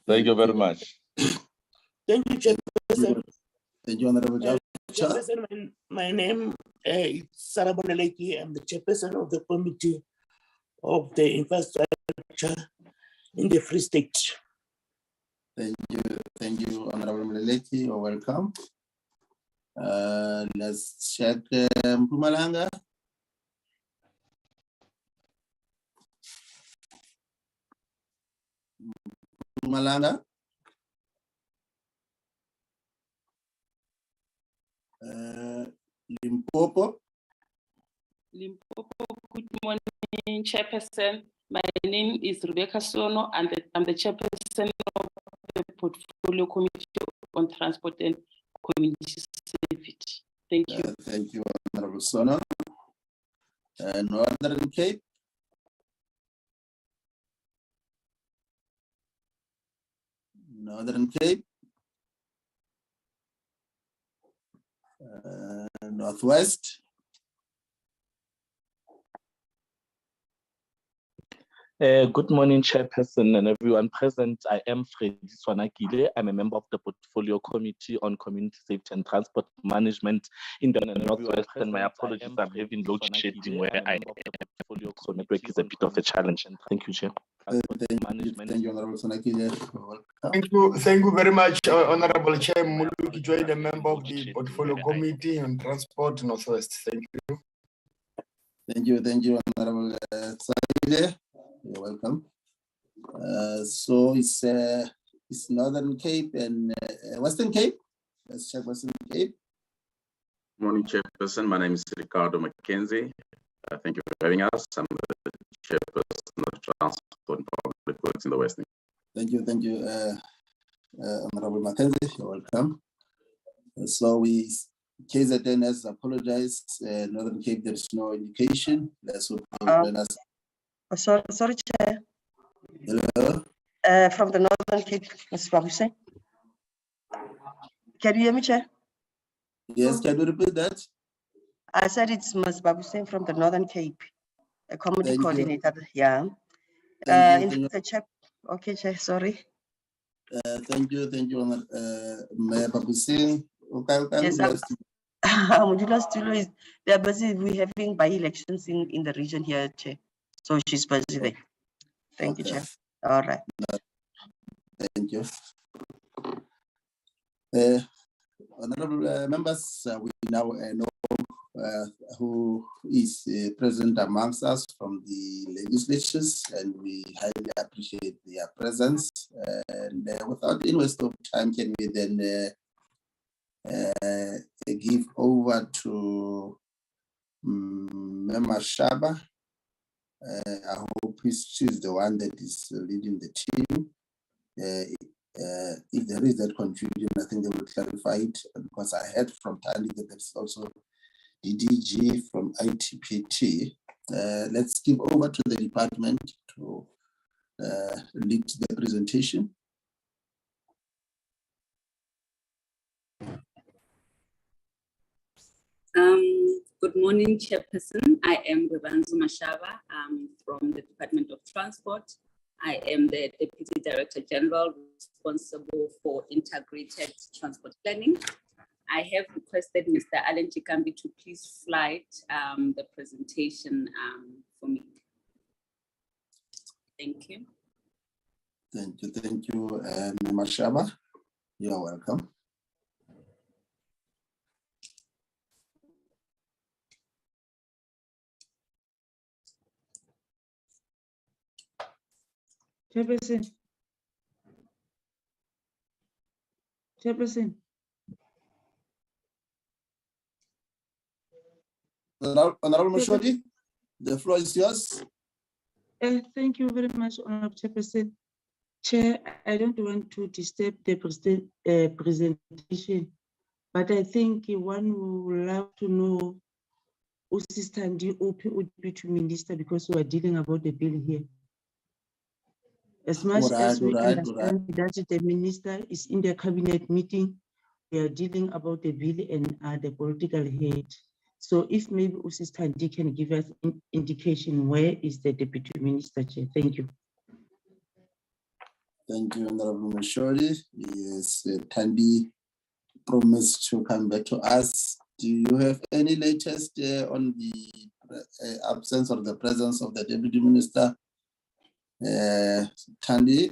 Thank you very much. Thank you, Chairperson. Thank you, Honorable Chairperson, my name is Sarah Boneleki. I'm the chairperson of the Committee of the Infrastructure in the Free State. Thank you, Honorable Boneleki. You're welcome. Let's check Mpumalanga. Mpumalanga. Limpopo. Limpopo, good morning, Chairperson. My name is Rebecca Sono, and I'm the Chairperson of the Portfolio Committee on Transport and Community Safety. Thank you. Thank you, Honorable Sono. Northern Cape. Northern Cape. Northwest. Good morning, Chairperson and everyone present. I am Freddy Swanakile. I'm a member of the Portfolio Committee on Community Safety and Transport Management in the Northwest. And my apologies, I'm having load shedding where I am. So network is a bit of a challenge. Thank you, Chair. Thank you, Honorable Swanakile. Thank you very much, Honorable Chair Muluki Joy, the member of the Portfolio Committee on Transport Northwest. Thank you. Thank you, Honorable Saide. You're welcome. So it's Northern Cape and Western Cape. Let's check Western Cape. Good morning, Chairperson. My name is Ricardo Mackenzie. Thank you for having us. I'm the Chairperson of Transport and Public Works in the Western. Thank you, Honorable Mackenzie. You're welcome. So KZN has apologized. Northern Cape, there's no indication. Let's hope us. Sorry, Chair. Hello. From the Northern Cape, Ms. Babuse. Can you hear me, Chair? Yes, can you repeat that? I said it's Ms. Babuse from the Northern Cape, a committee coordinator. Yeah. The Chair. Okay, Chair. Sorry. Thank you, Mayor Babuse. Okay. Yes, they are busy. We're having by-elections in the region here, Chair. So she's busy there. Thank you, Chair. All right. Thank you. Honorable members, we now know who is present amongst us from the legislatures, and we highly appreciate their presence. And without any waste of time, can we then give over to Mema Shaba? I hope she's the one that is leading the team. If there is that confusion, I think they will clarify it, because I heard from Tali that there's also DDG from ITPT. Let's give over to the department to lead the presentation. Good morning, Chairperson. I am Rebanzu Mashaba. I'm from the Department of Transport. I am the Deputy Director General responsible for integrated transport planning. I have requested Mr. Alan Chikambi to please flight the presentation for me. Thank you. Thank you, Mashaba. You're welcome. Chairperson. Honorable Mashodi, the floor is yours. Thank you very much, Honorable Chairperson. Chair, I don't want to disturb the presentation, but I think one would love to know who Standi would be to Minister, because we are dealing about the bill here. As much as we understand that the Minister is in the cabinet meeting, we are dealing about the bill and the political head. So if maybe Standi can give us an indication where is the Deputy Minister, Chair. Thank you. Thank you, Honorable Mashori. Yes, Thandi promised to come back to us. Do you have any latest on the absence or the presence of the Deputy Minister? Thandi?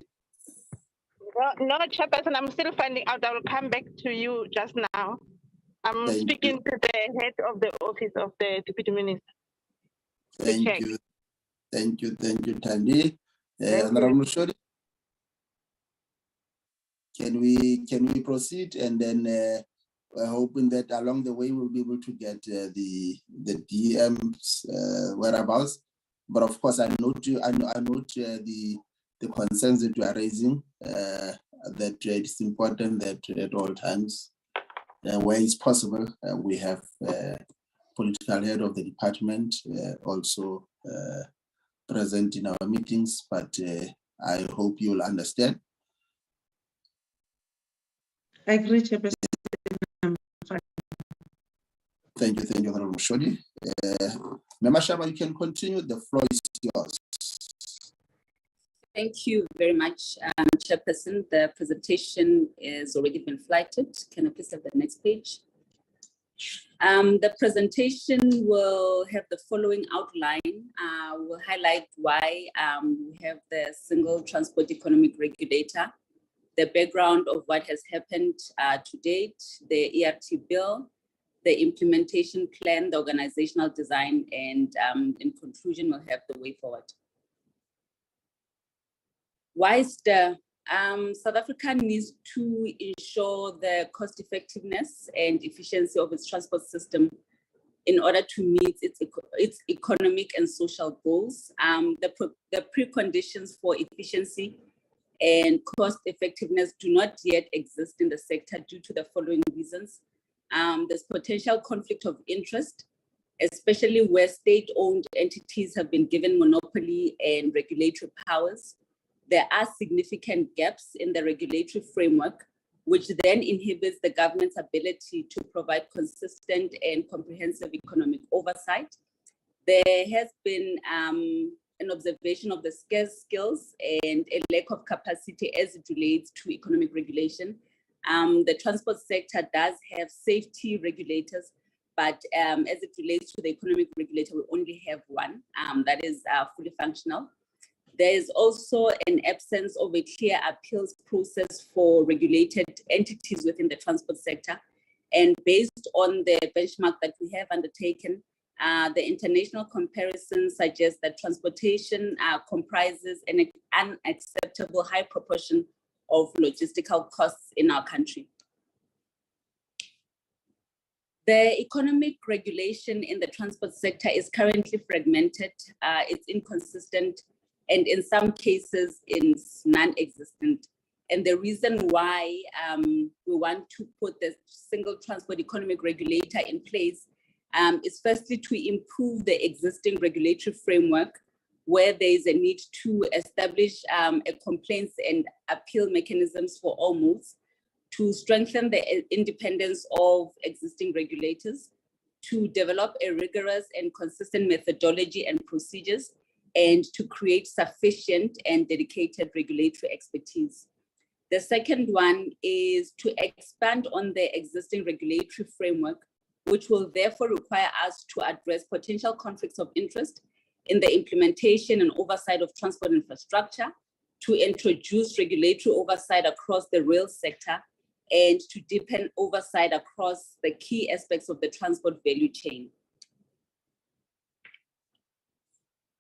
No, Chairperson, I'm still finding out. I will come back to you just now. I'm speaking to the head of the office of the Deputy Minister. Thank you, Thandi. Honorable Mashori, can we proceed, and then we're hoping that along the way we'll be able to get the DM's whereabouts. But of course, I note the concerns that you are raising. That it's important that at all times, where it's possible, we have political head of the department also present in our meetings. But I hope you'll understand. I agree, Chairperson. Thank you, Honorable Mashodi. Member Shaba, you can continue. The floor is yours. Thank you very much, Chairperson. The presentation has already been flighted. Can I please have the next page? The presentation will have the following outline. We'll highlight why we have the single transport economic regulator, the background of what has happened to date, the ERT bill, the implementation plan, the organizational design, and in conclusion, we'll have the way forward. South Africa needs to ensure the cost effectiveness and efficiency of its transport system in order to meet its economic and social goals. The preconditions for efficiency and cost effectiveness do not yet exist in the sector due to the following reasons. There's potential conflict of interest, especially where state-owned entities have been given monopoly and regulatory powers. There are significant gaps in the regulatory framework, which then inhibits the government's ability to provide consistent and comprehensive economic oversight. There has been an observation of the scarce skills and a lack of capacity as it relates to economic regulation. The transport sector does have safety regulators, but as it relates to the economic regulator, we only have one that is fully functional. There is also an absence of a clear appeals process for regulated entities within the transport sector. And based on the benchmark that we have undertaken, the international comparisons suggest that transportation comprises an unacceptable high proportion of logistical costs in our country. The economic regulation in the transport sector is currently fragmented, it's inconsistent, and in some cases, it's non-existent. And the reason why we want to put the single transport economic regulator in place is firstly to improve the existing regulatory framework, where there is a need to establish a complaints and appeal mechanisms for all modes, to strengthen the independence of existing regulators, to develop a rigorous and consistent methodology and procedures, and to create sufficient and dedicated regulatory expertise. The second one is to expand on the existing regulatory framework, which will therefore require us to address potential conflicts of interest in the implementation and oversight of transport infrastructure, to introduce regulatory oversight across the rail sector, and to deepen oversight across the key aspects of the transport value chain.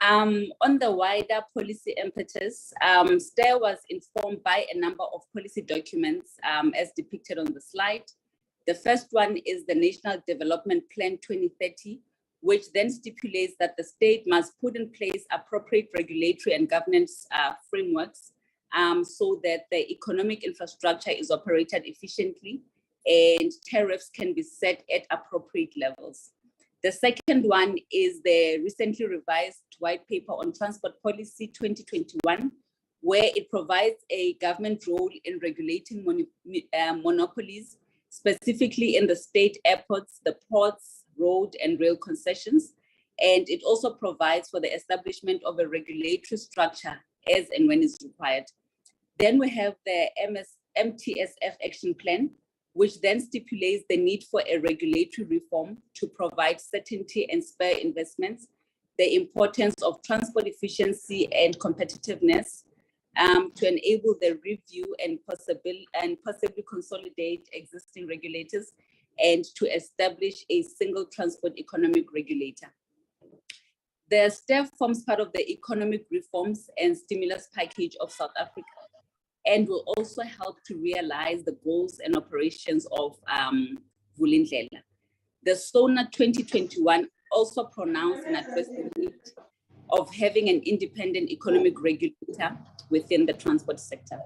On the wider policy impetus, STAIR was informed by a number of policy documents as depicted on the slide. The first one is the National Development Plan 2030, which then stipulates that the state must put in place appropriate regulatory and governance frameworks so that the economic infrastructure is operated efficiently and tariffs can be set at appropriate levels. The second one is the recently revised White Paper on Transport Policy 2021, where it provides a government role in regulating monopolies, specifically in the state airports, the ports, road and rail concessions. And it also provides for the establishment of a regulatory structure as and when is required. Then we have the MTSF action plan, which then stipulates the need for a regulatory reform to provide certainty and spur investments, the importance of transport efficiency and competitiveness, to enable the review and possibly consolidate existing regulators, and to establish a single transport economic regulator. The STEF forms part of the economic reforms and stimulus package of South Africa, and will also help to realize the goals and operations of Vulindlela. The SONA 2021 also pronounced and addressed the need of having an independent economic regulator within the transport sector.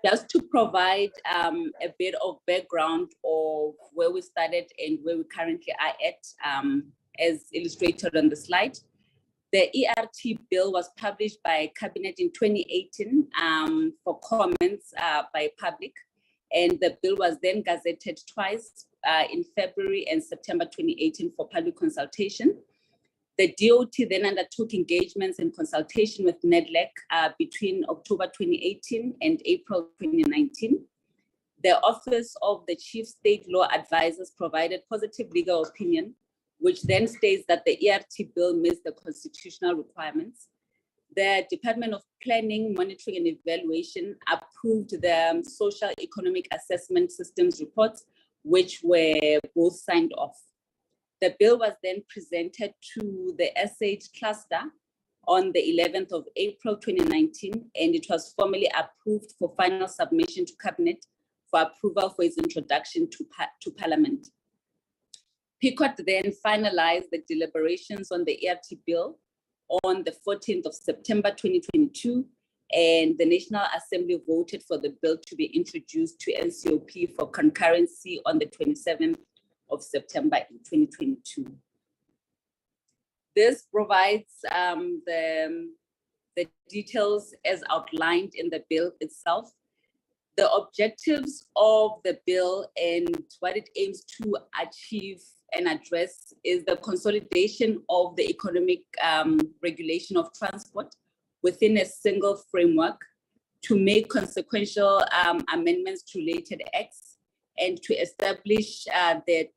Just to provide a bit of background of where we started and where we currently are at, as illustrated on the slide, the ERT bill was published by Cabinet in 2018 for comments by public, and the bill was then gazetted twice in February and September 2018 for public consultation. The DOT then undertook engagements and consultation with NEDLEC between October 2018 and April 2019. The Office of the Chief State Law Advisors provided positive legal opinion, which then states that the ERT bill meets the constitutional requirements. The Department of Planning, Monitoring and Evaluation approved the Social Economic Assessment Systems reports, which were both signed off. The bill was then presented to the SH cluster on the 11th of April 2019, and it was formally approved for final submission to Cabinet for approval for its introduction to Parliament. PICOT then finalized the deliberations on the ERT bill on the 14th of September 2022, and the National Assembly voted for the bill to be introduced to NCOP for concurrency on the 27th of September in 2022. This provides the details as outlined in the bill itself. The objectives of the bill and what it aims to achieve and address is the consolidation of the economic regulation of transport within a single framework, to make consequential amendments to related acts, and to establish the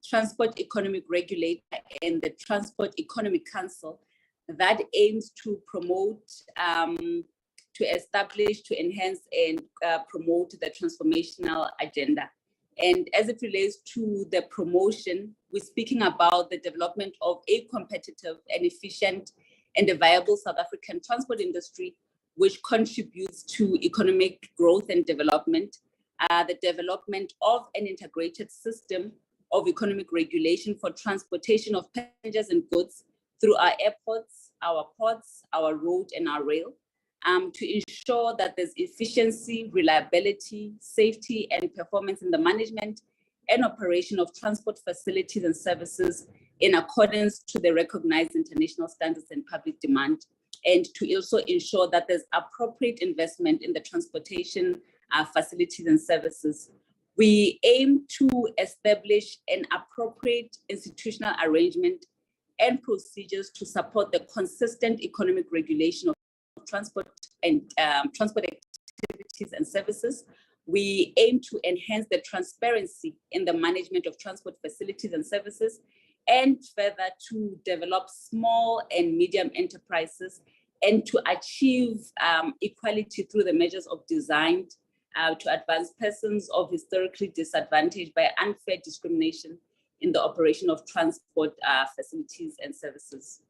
Transport Economic Regulator and the Transport Economic Council that aims to promote, to establish, to enhance, and promote the transformational agenda. And as it relates to the promotion, we're speaking about the development of a competitive and efficient and a viable South African transport industry, which contributes to economic growth and development, the development of an integrated system of economic regulation for transportation of passengers and goods through our airports, our ports, our road, and our rail, to ensure that there's efficiency, reliability, safety, and performance in the management and operation of transport facilities and services in accordance to the recognized international standards and public demand, and to also ensure that there's appropriate investment in the transportation facilities and services. We aim to establish an appropriate institutional arrangement and procedures to support the consistent economic regulation of transport and transport activities and services. We aim to enhance the transparency in the management of transport facilities and services, and further to develop small and medium enterprises, and to achieve equality through the measures of design to advance persons of historically disadvantaged by unfair discrimination in the operation of transport facilities and services.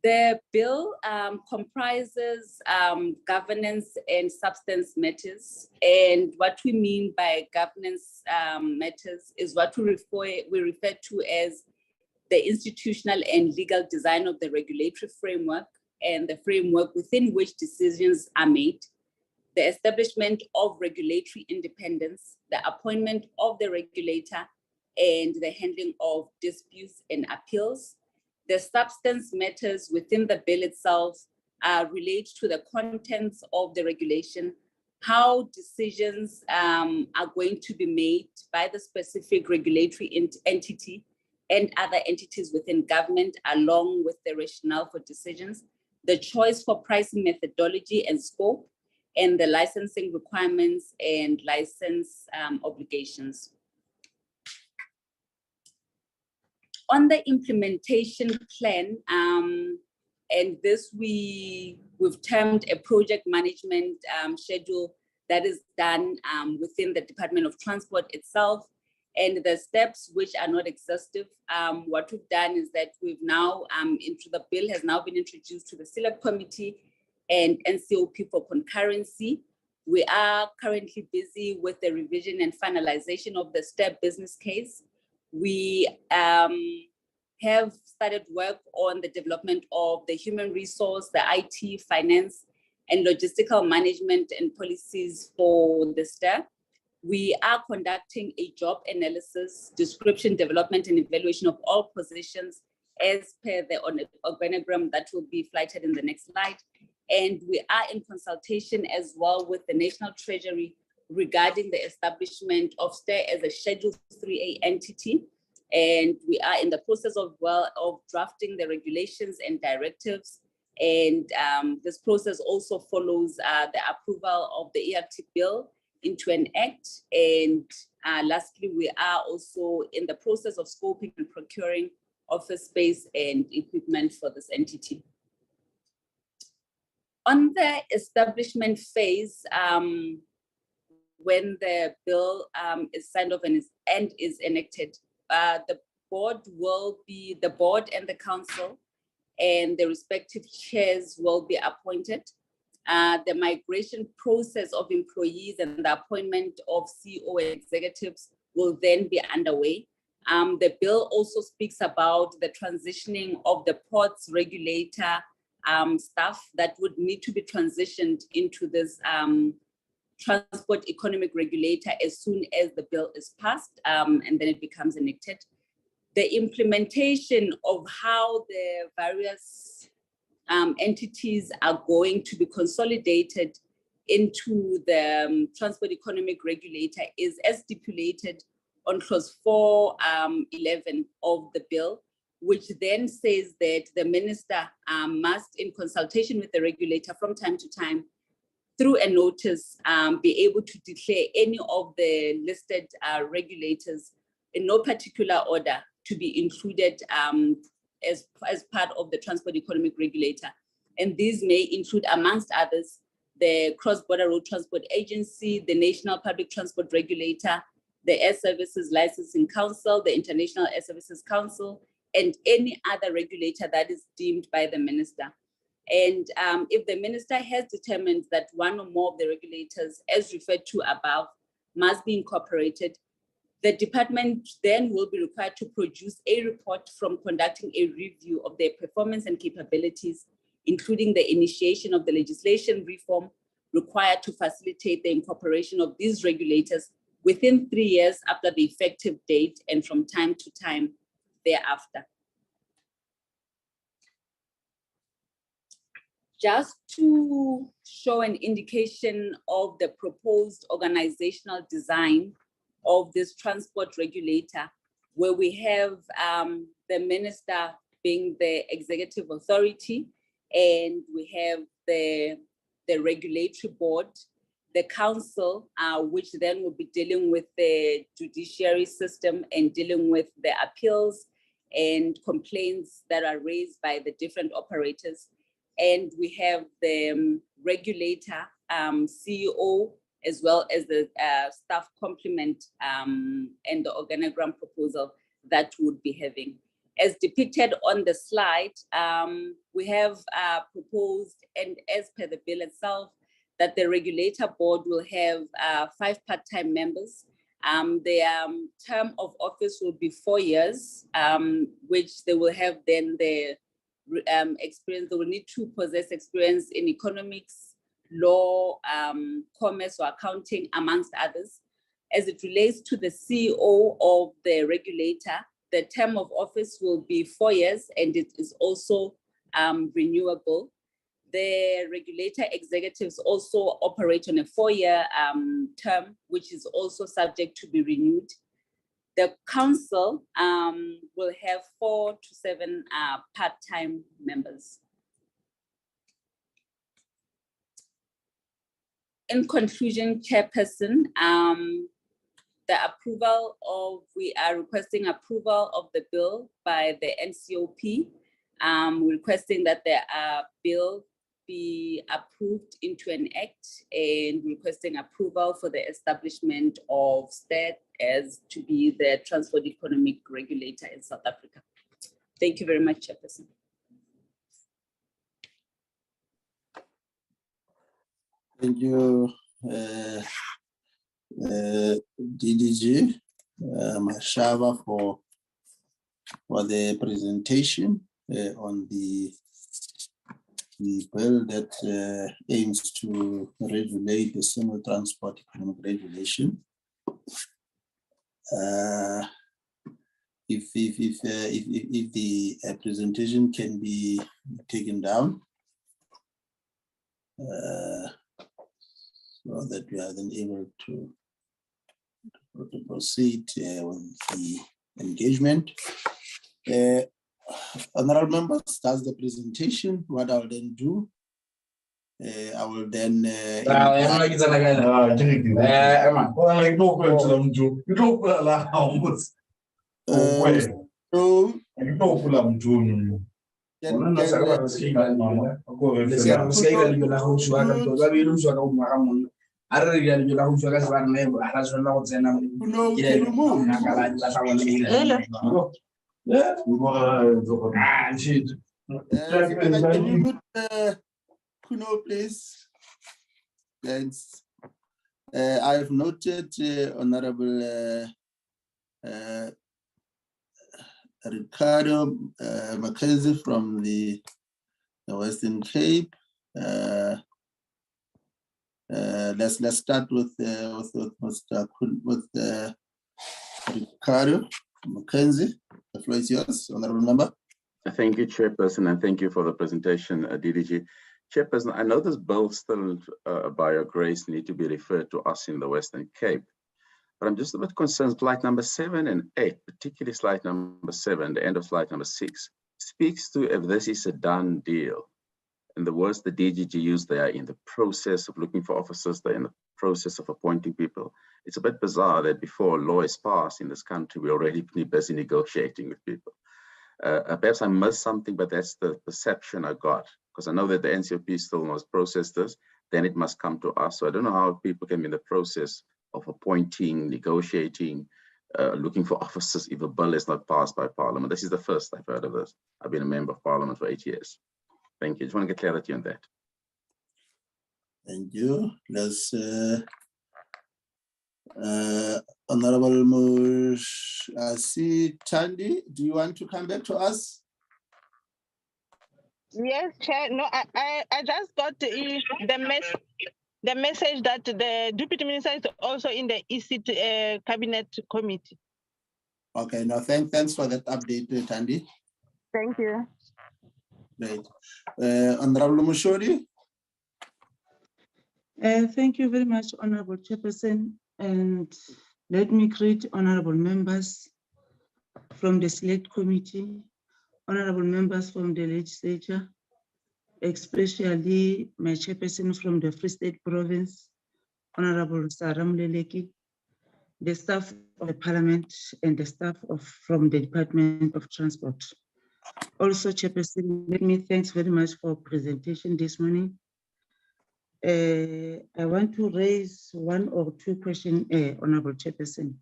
The bill comprises governance and substance matters. And what we mean by governance matters is what we refer to as the institutional and legal design of the regulatory framework and the framework within which decisions are made, the establishment of regulatory independence, the appointment of the regulator, and the handling of disputes and appeals. The substance matters within the bill itself relate to the contents of the regulation, how decisions are going to be made by the specific regulatory entity and other entities within government, along with the rationale for decisions, the choice for pricing methodology and scope, and the licensing requirements and license obligations. On the implementation plan, and this we've termed a project management schedule that is done within the Department of Transport itself, and the steps which are not exhaustive. What we've done is that we've now, the bill has now been introduced to the Select Committee and NCOP for concurrency. We are currently busy with the revision and finalization of the STEP business case. We have started work on the development of the human resource, the IT, finance, and logistical management and policies for the STEP. We are conducting a job analysis, description, development, and evaluation of all positions as per the organogram that will be flighted in the next slide. And we are in consultation as well with the National Treasury regarding the establishment of STEP as a Schedule 3A entity. And we are in the process of drafting the regulations and directives. And this process also follows the approval of the ERT bill into an act. And lastly, we are also in the process of scoping and procuring office space and equipment for this entity. On the establishment phase, when the bill is signed off and is enacted, the board and the council and the respective chairs will be appointed. The migration process of employees and the appointment of CEO executives will then be underway. The bill also speaks about the transitioning of the ports regulator staff that would need to be transitioned into this transport economic regulator as soon as the bill is passed, and then it becomes enacted. The implementation of how the various entities are going to be consolidated into the transport economic regulator is as stipulated on clause 411 of the bill, which then says that the minister must, in consultation with the regulator from time to time, through a notice, be able to declare any of the listed regulators in no particular order to be included as part of the transport economic regulator. And these may include, amongst others, the Cross-Border Road Transport Agency, the National Public Transport Regulator, the Air Services Licensing Council, the International Air Services Council, and any other regulator that is deemed by the minister. And if the minister has determined that one or more of the regulators, as referred to above, must be incorporated, the department then will be required to produce a report from conducting a review of their performance and capabilities, including the initiation of the legislation reform required to facilitate the incorporation of these regulators within 3 years after the effective date and from time to time thereafter. Just to show an indication of the proposed organizational design of this transport regulator, where we have the minister being the executive authority, and we have the regulatory board, the council, which then will be dealing with the judiciary system and dealing with the appeals and complaints that are raised by the different operators. And we have the regulator, CEO, as well as the staff complement and the organogram proposal that would be having. As depicted on the slide, we have proposed, and as per the bill itself, that the regulator board will have 5 part-time members. Their term of office will be 4 years, which they will have then the experience. They will need to possess experience in economics, law, commerce, or accounting, amongst others. As it relates to the CEO of the regulator, the term of office will be 4 years, and it is also renewable. The regulator executives also operate on a 4-year term, which is also subject to be renewed. The council will have 4 to 7 part-time members. in conclusion, Chairperson, we are requesting approval of the bill by the NCOP. Requesting that the bill be approved into an act, and requesting approval for the establishment of STAT as to be the transport economic regulator in South Africa. Thank you very much, Chairperson. Thank you, DDG Mashava for the presentation on the bill that aims to regulate the single transport economic regulation. If the presentation can be taken down, so that we are then able to proceed with the engagement. Honorable members, that's the presentation. What I'll then do, I will then can you put Kuno, please? Thanks. I've noted Honorable Ricardo Mackenzie from the Western Cape. Let's start with Ricardo Mackenzie. The floor is yours, Honorable Member. Thank you, Chairperson, and thank you for the presentation, DDG. Chairperson, I know this bill still, by your grace, need to be referred to us in the Western Cape, but I'm just a bit concerned. Slide number 7 and 8, particularly slide number 7, the end of slide number 6, speaks to if this is a done deal. And the words the DGG used, they are in the process of looking for officers, they're in the process of appointing people. It's a bit bizarre that before a law is passed in this country, we're already busy negotiating with people. Perhaps I missed something, but that's the perception I got, because I know that the NCOP still must process this, then it must come to us. So I don't know how people can be in the process of appointing, negotiating, looking for officers if a bill is not passed by Parliament. This is the first I've heard of this. I've been a member of Parliament for 8 years. Thank you. Just want to get clarity on that. Thank you. Let's Honorable Mushasi Tandi, do you want to come back to us? Yes, Chair. No, I just got the message that the Deputy Minister is also in the EC Cabinet Committee. Okay, no, thanks for that update, Tandi. Thank you. Great. Honorable Mushori. Thank you very much, Honorable Chairperson, and let me greet honorable members from the Select Committee, honorable members from the legislature, especially my chairperson from the Free State Province, Honorable Sarah Mleleki, the staff of the Parliament, and the staff from the Department of Transport. Also, Chairperson, let me thanks very much for presentation this morning. I want to raise one or two questions, Honorable Chairperson.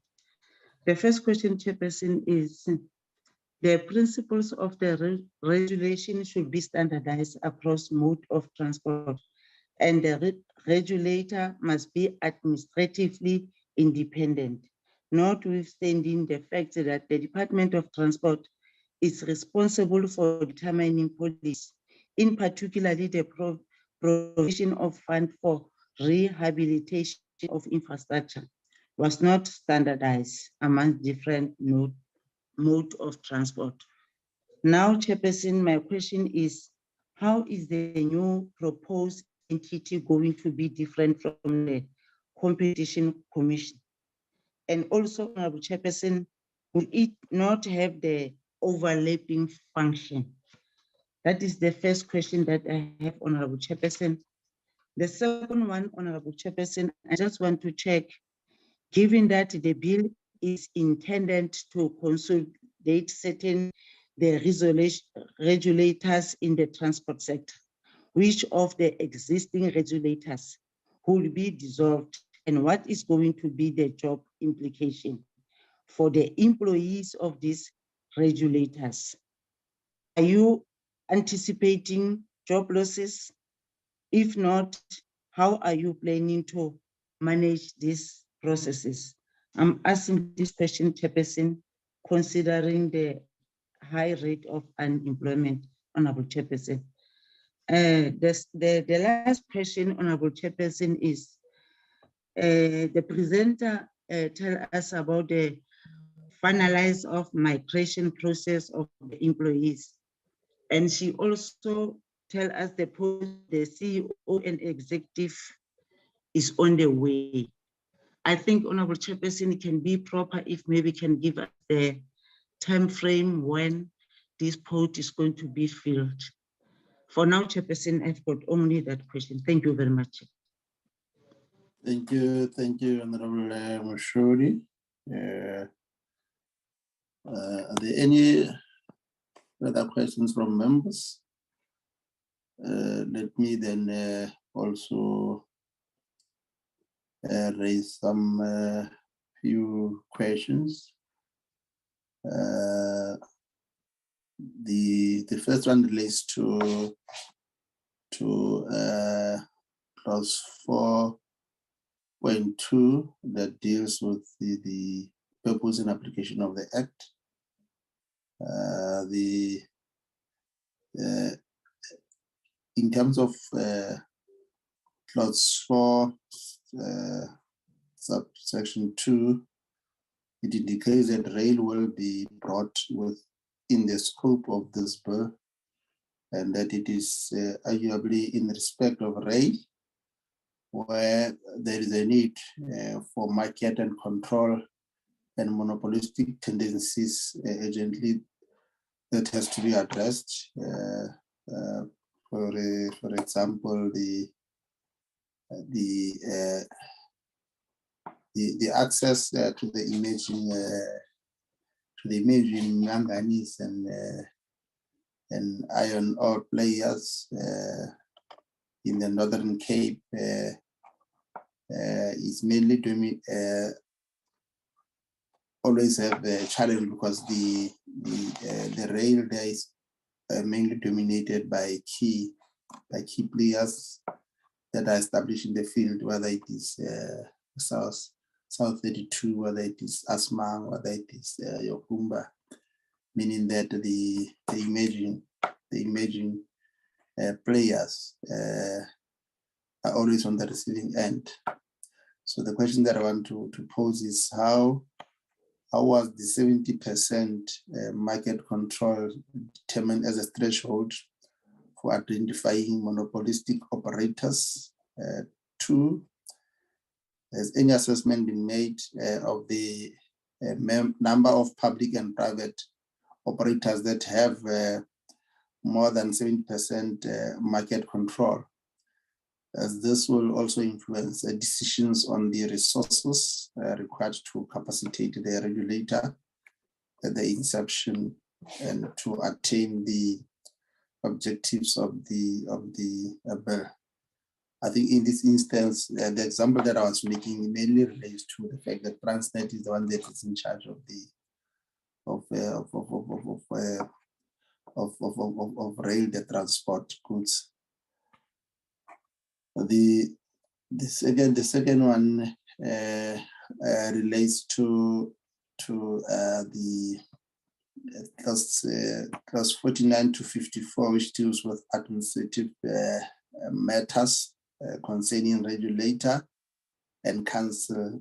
The first question, Chairperson, is the principles of the regulation should be standardized across mode of transport, and the regulator must be administratively independent, notwithstanding the fact that the Department of Transport is responsible for determining policy, in particularly the provision of funds for rehabilitation of infrastructure was not standardized among different mode of transport. Now, Chairperson, my question is, how is the new proposed entity going to be different from the Competition Commission? And also, Honorable Chairperson, will it not have the overlapping function? That is the first question that I have, Honorable Chairperson. The second one, Honorable Chairperson, I just want to check, given that the bill is intended to consolidate the regulators in the transport sector, which of the existing regulators will be dissolved, and what is going to be the job implication for the employees of these regulators? Are you anticipating job losses? If not, how are you planning to manage these processes? I'm asking this question, Chairperson, considering the high rate of unemployment, Honorable Chairperson. The last question, Honorable Chairperson, is the presenter tell us about the finalize of migration process of the employees. And she also tell us the CEO and executive is on the way. I think Honorable Chairperson, it can be proper if maybe can give us the time frame when this post is going to be filled. For now, Chairperson, I've got only that question. Thank you very much. Thank you, Honorable Mashuri. Are there any further questions from members? Let me then also raise some few questions. The first one relates to clause 4.2 that deals with the purpose and application of the Act. In terms of clause 4, subsection 2, it indicates that rail will be brought within the scope of this bill, and that it is arguably in respect of rail, where there is a need for market and control and monopolistic tendencies urgently that has to be addressed. For example, the access to the emerging manganese and iron ore players in the Northern Cape is mainly always have a challenge, because the rail there is mainly dominated by key players that are established in the field, whether it is South 32, whether it is Asmang, whether it is Yokumba, meaning that the emerging players are always on the receiving end. So the question that I want to pose is how was the 70% market control determined as a threshold for identifying monopolistic operators? 2, has any assessment been made of the number of public and private operators that have more than 70% market control, as this will also influence decisions on the resources required to capacitate the regulator at the inception and to attain the objectives of the bill. I think in this instance, the example that I was making mainly relates to the fact that Transnet is the one that is in charge of rail the transport goods. The second one relates to the clause 49 to 54, which deals with administrative matters concerning regulator and council.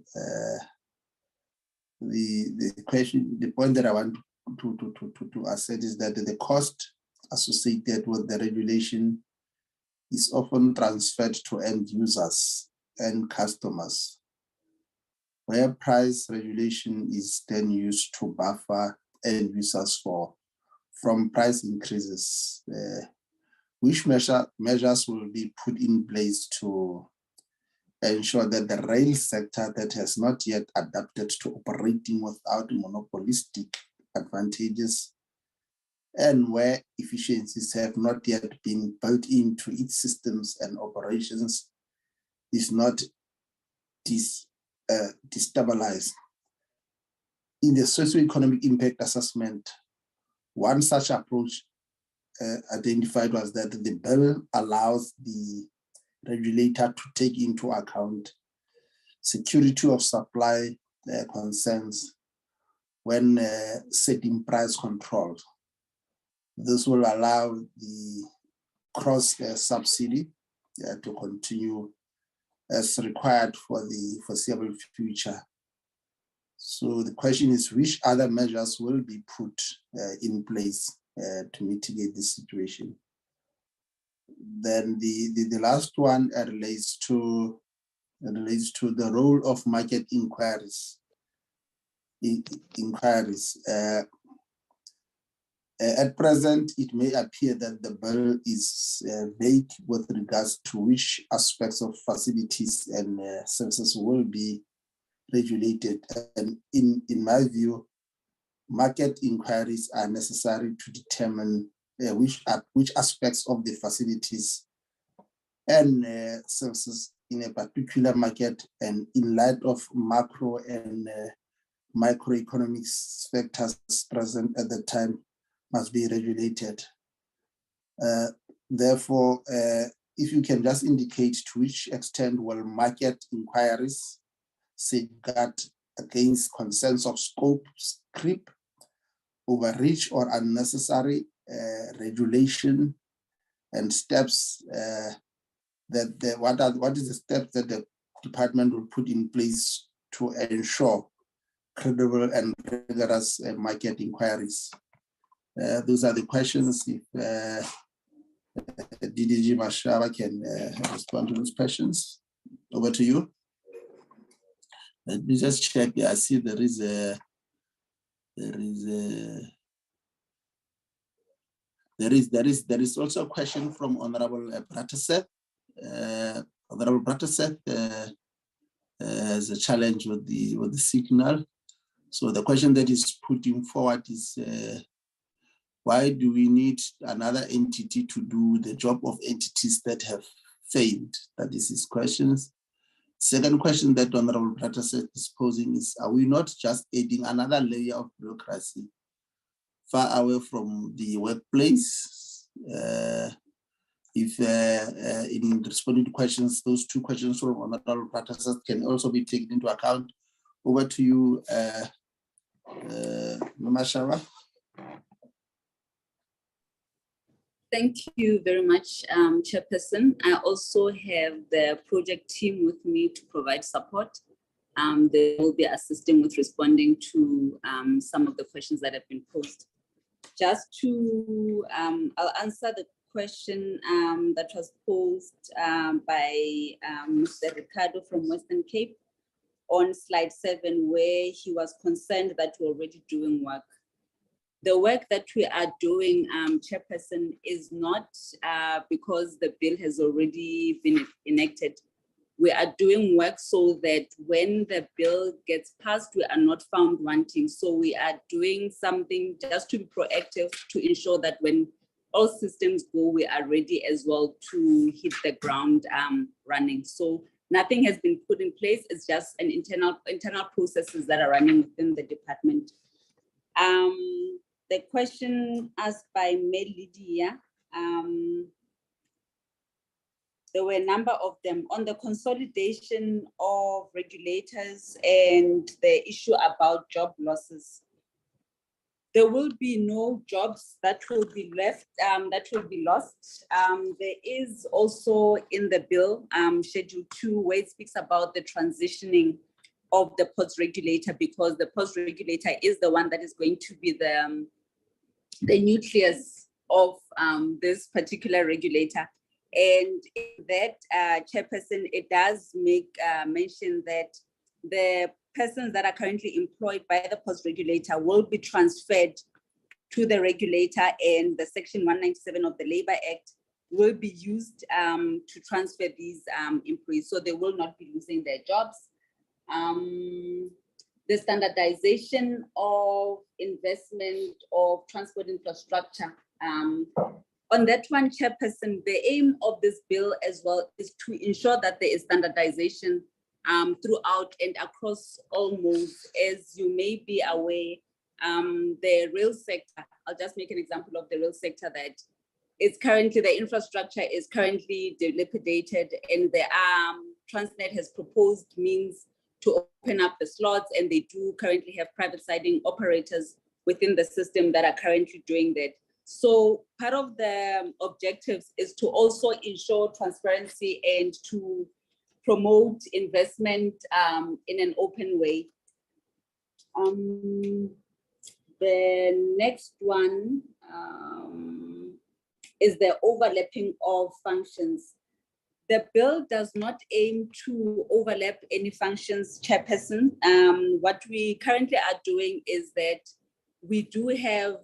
The point that I want to assert is that the cost associated with the regulation is often transferred to end users and customers, where price regulation is then used to buffer end users from price increases which measures will be put in place to ensure that the rail sector that has not yet adapted to operating without monopolistic advantages and where efficiencies have not yet been built into its systems and operations is not destabilized. In the socioeconomic impact assessment, one such approach identified was that the bill allows the regulator to take into account security of supply concerns when setting price controls. This will allow the cross subsidy to continue as required for the foreseeable future. So the question is, which other measures will be put in place to mitigate this situation? Then the last one relates to the role of market inquiries. At present, it may appear that the bill is vague with regards to which aspects of facilities and services will be regulated. And in my view, market inquiries are necessary to determine which aspects of the facilities and services in a particular market, and in light of macro and microeconomic factors present at the time, must be regulated. Therefore, if you can just indicate to which extent will market inquiries safeguard against concerns of scope, creep, overreach, or unnecessary regulation, and steps what is the steps that the department will put in place to ensure credible and rigorous market inquiries. Those are the questions. If DDG Mashaba can respond to those questions. Over to you. Let me just check. I see there is also a question from Honorable Brataseth. Honorable Brataseth has a challenge with the signal. So the question that is putting forward is, why do we need another entity to do the job of entities that have failed? That is his questions. Second question that Honorable Brataseth is posing is, are we not just adding another layer of bureaucracy far away from the workplace? If in responding to questions, those two questions from Honorable Brataseth can also be taken into account. Over to you, Mama Shava. Thank you very much, Chairperson. I also have the project team with me to provide support. They will be assisting with responding to some of the questions that have been posed. Just to, I'll answer the question that was posed by Mr. Ricardo from Western Cape on slide 7, where he was concerned that we're already doing work. The work that we are doing, Chairperson, is not because the bill has already been enacted. We are doing work so that when the bill gets passed, we are not found wanting. So we are doing something just to be proactive to ensure that when all systems go, we are ready as well to hit the ground running. So nothing has been put in place. It's just an internal processes that are running within the department. The question asked by Lydia, there were a number of them on the consolidation of regulators and the issue about job losses. There will be no jobs that will be left, that will be lost. There is also in the bill, Schedule 2, where it speaks about the transitioning of the post regulator, because the post regulator is the one that is going to be the nucleus of this particular regulator. And in that, Chairperson, it does make mention that the persons that are currently employed by the post regulator will be transferred to the regulator, and the Section 197 of the Labour Act will be used to transfer these employees, so they will not be losing their jobs. The standardization of investment of transport infrastructure. On that one, Chairperson, the aim of this bill as well is to ensure that there is standardization throughout and across all modes. As you may be aware, the rail sector, I'll just make an example of the rail sector, that is currently, the infrastructure is currently dilapidated, and the Transnet has proposed means to open up the slots, and they do currently have private siding operators within the system that are currently doing that. So part of the objectives is to also ensure transparency and to promote investment in an open way. The next one is the overlapping of functions. The bill does not aim to overlap any functions, Chairperson. What we currently are doing is that we do have,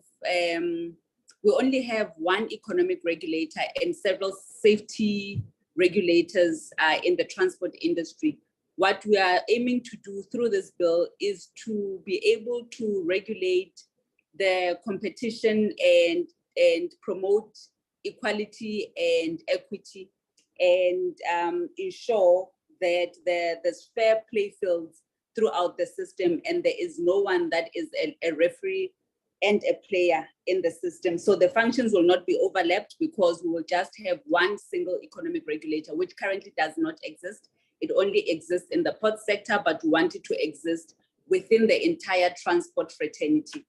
we only have one economic regulator and several safety regulators in the transport industry. What we are aiming to do through this bill is to be able to regulate the competition and promote equality and equity, and ensure that there's fair play fields throughout the system, and there is no one that is a referee and a player in the system. So the functions will not be overlapped, because we will just have one single economic regulator, which currently does not exist. It only exists in the port sector, but we want it to exist within the entire transport fraternity.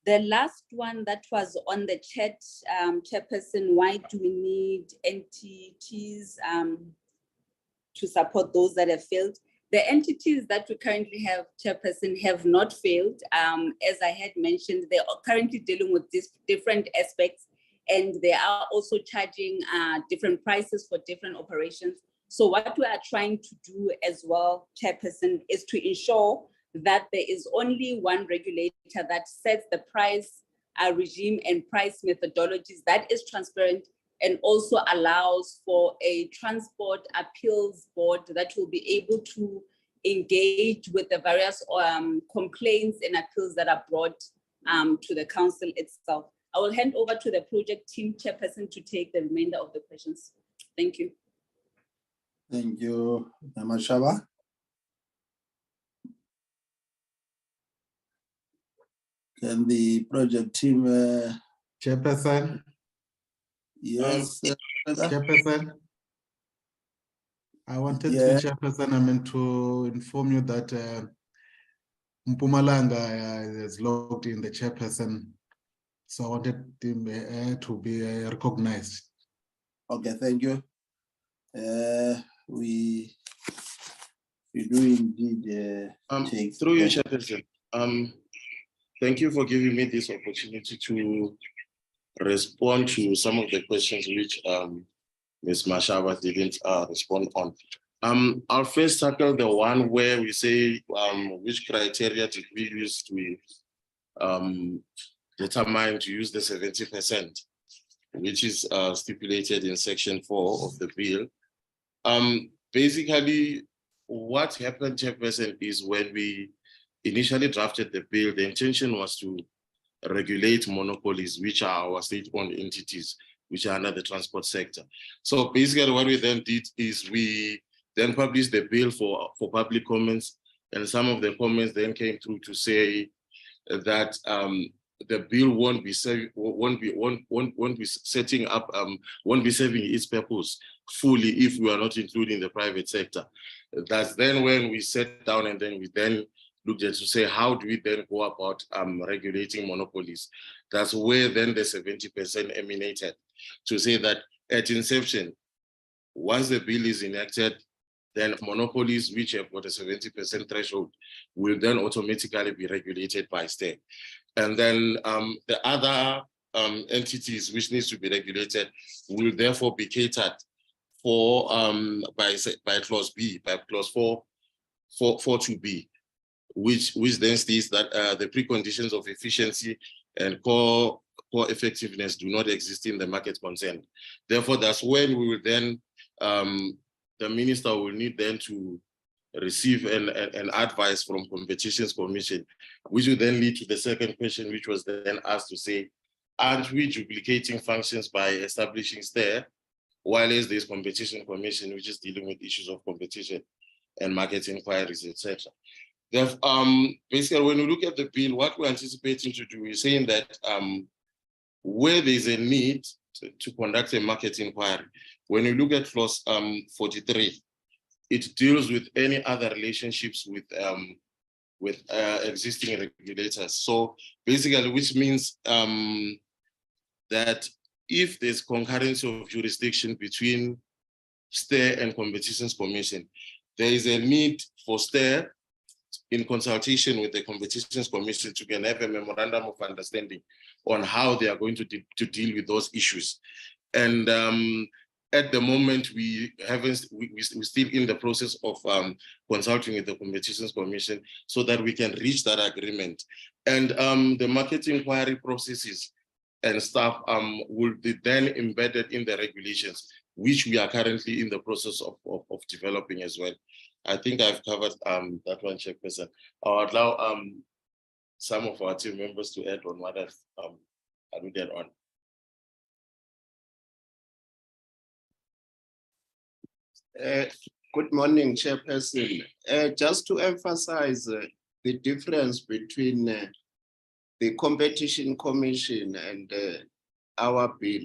The last one that was on the chat, Chairperson, why do we need entities to support those that have failed? The entities that we currently have, Chairperson, have not failed. As I had mentioned, they are currently dealing with different aspects, and they are also charging different prices for different operations. So what we are trying to do as well, Chairperson, is to ensure that there is only one regulator that sets the price regime and price methodologies that is transparent, and also allows for a transport appeals board that will be able to engage with the various complaints and appeals that are brought to the council itself. I will hand over to the project team, Chairperson, to take the remainder of the questions. Thank you. Thank you, Mashaba. Can the project team, Chairperson? Yes, Chairperson? I wanted to, Chairperson, to inform you that Mpumalanga is logged in the Chairperson, so I wanted him to be recognized. Okay, thank you. We do indeed take through you, Chairperson. Thank you for giving me this opportunity to respond to some of the questions which Ms. Mashaba didn't respond on. I'll first tackle the one where we say which criteria did we use to determine to use the 70%, which is stipulated in section 4 of the bill. Basically, what happened, Chairperson, is when we initially drafted the bill, the intention was to regulate monopolies, which are our state-owned entities, which are under the transport sector. So basically what we then did is we then published the bill for public comments, and some of the comments then came through to say that the bill won't be serving its purpose fully if we are not including the private sector. That's then when we sat down, and then we then looked at to say, how do we then go about regulating monopolies? That's where then the 70% emanated, to say that at inception, once the bill is enacted, then monopolies which have got a 70% threshold will then automatically be regulated by state. And then the other entities which needs to be regulated will therefore be catered for by clause B, by clause 4.2b, which then states that the preconditions of efficiency and core effectiveness do not exist in the market consent. Therefore, that's when we will then, the minister will need then to receive an advice from Competitions Commission, which will then lead to the second question, which was then asked to say, aren't we duplicating functions by establishing STAIR, while there's Competition Commission, which is dealing with issues of competition and market inquiries, etc. Basically, when we look at the bill, what we're anticipating to do is saying that where there's a need to conduct a market inquiry, when you look at clause 43, it deals with any other relationships with existing regulators. So basically, which means that if there's concurrency of jurisdiction between STAIR and Competitions Commission, there is a need for STAIR in consultation with the Competitions Commission to can have a memorandum of understanding on how they are going to deal with those issues. And at the moment, we're still in the process of consulting with the Competitions Commission so that we can reach that agreement. And the market inquiry processes and stuff will be then embedded in the regulations, which we are currently in the process of developing as well. I think I've covered that one, Chairperson. I'll allow some of our team members to add on what I've alluded on. Good morning, Chairperson. Just to emphasize the difference between the Competition Commission and our bill.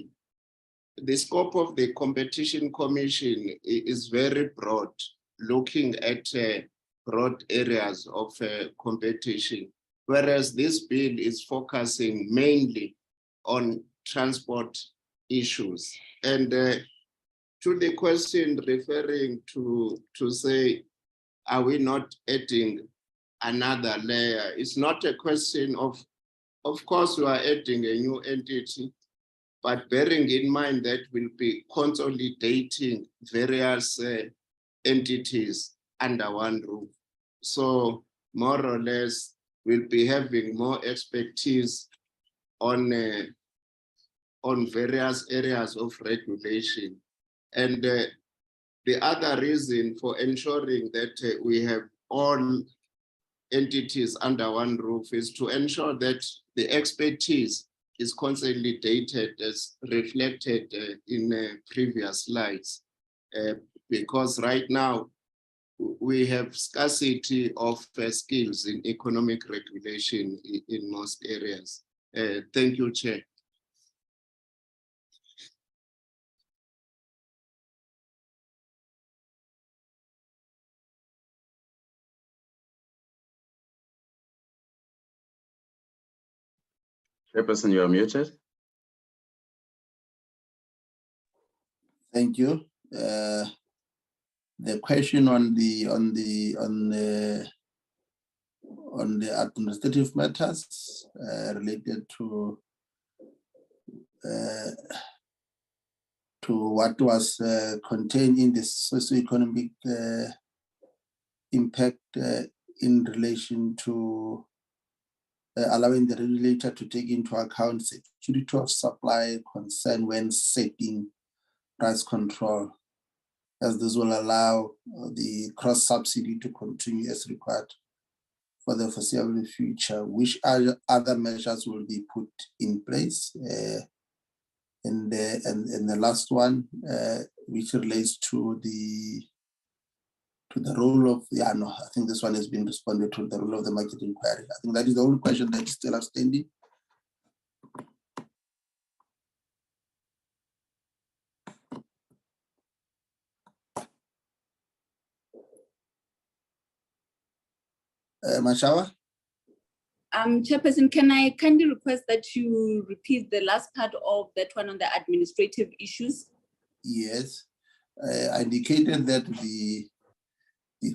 The scope of the Competition Commission is very broad, looking at broad areas of competition, whereas this bill is focusing mainly on transport issues. And to the question referring to say, are we not adding another layer? It's not a question of course we are adding a new entity, but bearing in mind that we'll be consolidating various entities under one roof. So more or less, we'll be having more expertise on various areas of regulation. And the other reason for ensuring that we have all entities under one roof is to ensure that the expertise is consolidated as reflected in previous slides. Because right now, we have scarcity of skills in economic regulation in most areas. Thank you, Chair. Chairperson, you are muted. Thank you. The question on the administrative matters related to what was contained in the socioeconomic impact in relation to allowing the regulator to take into account security of supply concern when setting price control, as this will allow the cross-subsidy to continue as required for the foreseeable future. Which other measures will be put in place? And the last one, which relates to the role of the I think this one has been responded to, the role of the market inquiry. I think that is the only question that is still outstanding. Mashawa? Chairperson, can I kindly request that you repeat the last part of that one on the administrative issues? Yes, I indicated that the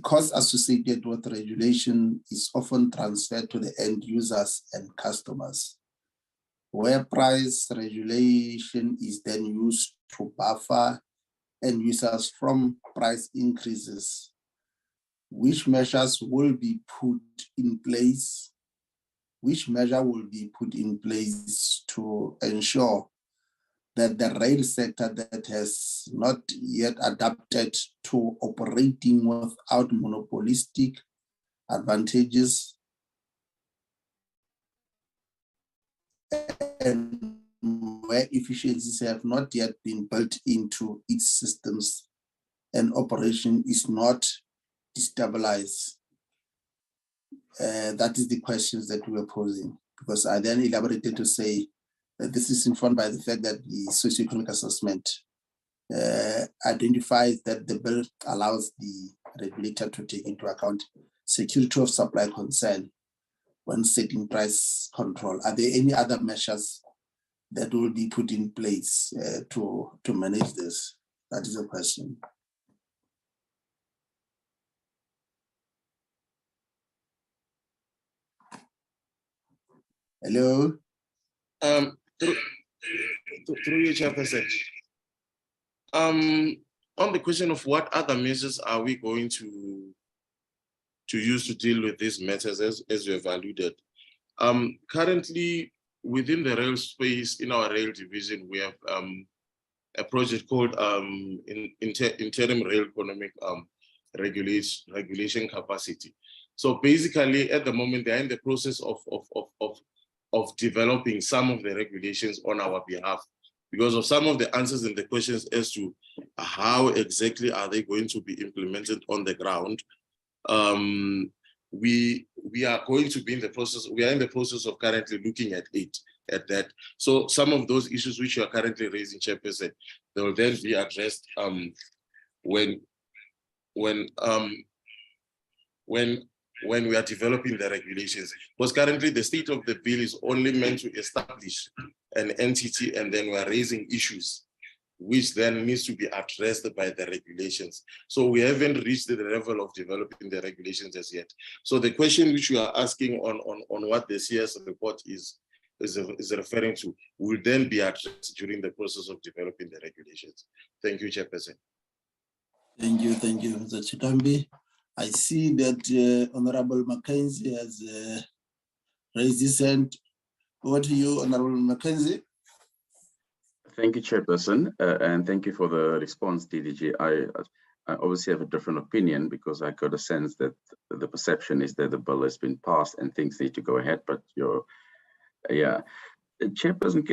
cost associated with regulation is often transferred to the end users and customers, where price regulation is then used to buffer end users from price increases. Which measures will be put in place which measure will be put in place to ensure that the rail sector that has not yet adapted to operating without monopolistic advantages and where efficiencies have not yet been built into its systems and operation is not destabilized. That is the questions that we were posing, because I then elaborated to say that this is informed by the fact that the socioeconomic assessment identifies that the bill allows the regulator to take into account security of supply concern when setting price control. Are there any other measures that will be put in place to manage this? That is a question. Hello. Through you, Chairperson. On the question of what other measures are we going to use to deal with these matters, as you have alluded. Currently, within the rail space, in our rail division, we have a project called Interim Rail Economic Regulation Capacity. So basically, at the moment, they're in the process of developing some of the regulations on our behalf, because of some of the answers and the questions as to how exactly are they going to be implemented on the ground. We are going to be in the process, we are in the process of currently looking at that. So some of those issues which you are currently raising, Chairperson, they will then be addressed when we are developing the regulations. Because currently the state of the bill is only meant to establish an entity, and then we are raising issues which then needs to be addressed by the regulations. So we haven't reached the level of developing the regulations as yet. So the question which you are asking on what the CS report is referring to will then be addressed during the process of developing the regulations. Thank you, Chairperson. Thank you, Mr. Chikambi. I see that Honorable Mackenzie has raised his hand. Over to you, Honorable Mackenzie. Thank you, Chairperson, and thank you for the response, DDG. I obviously have a different opinion because I got a sense that the perception is that the bill has been passed and things need to go ahead, but Chairperson,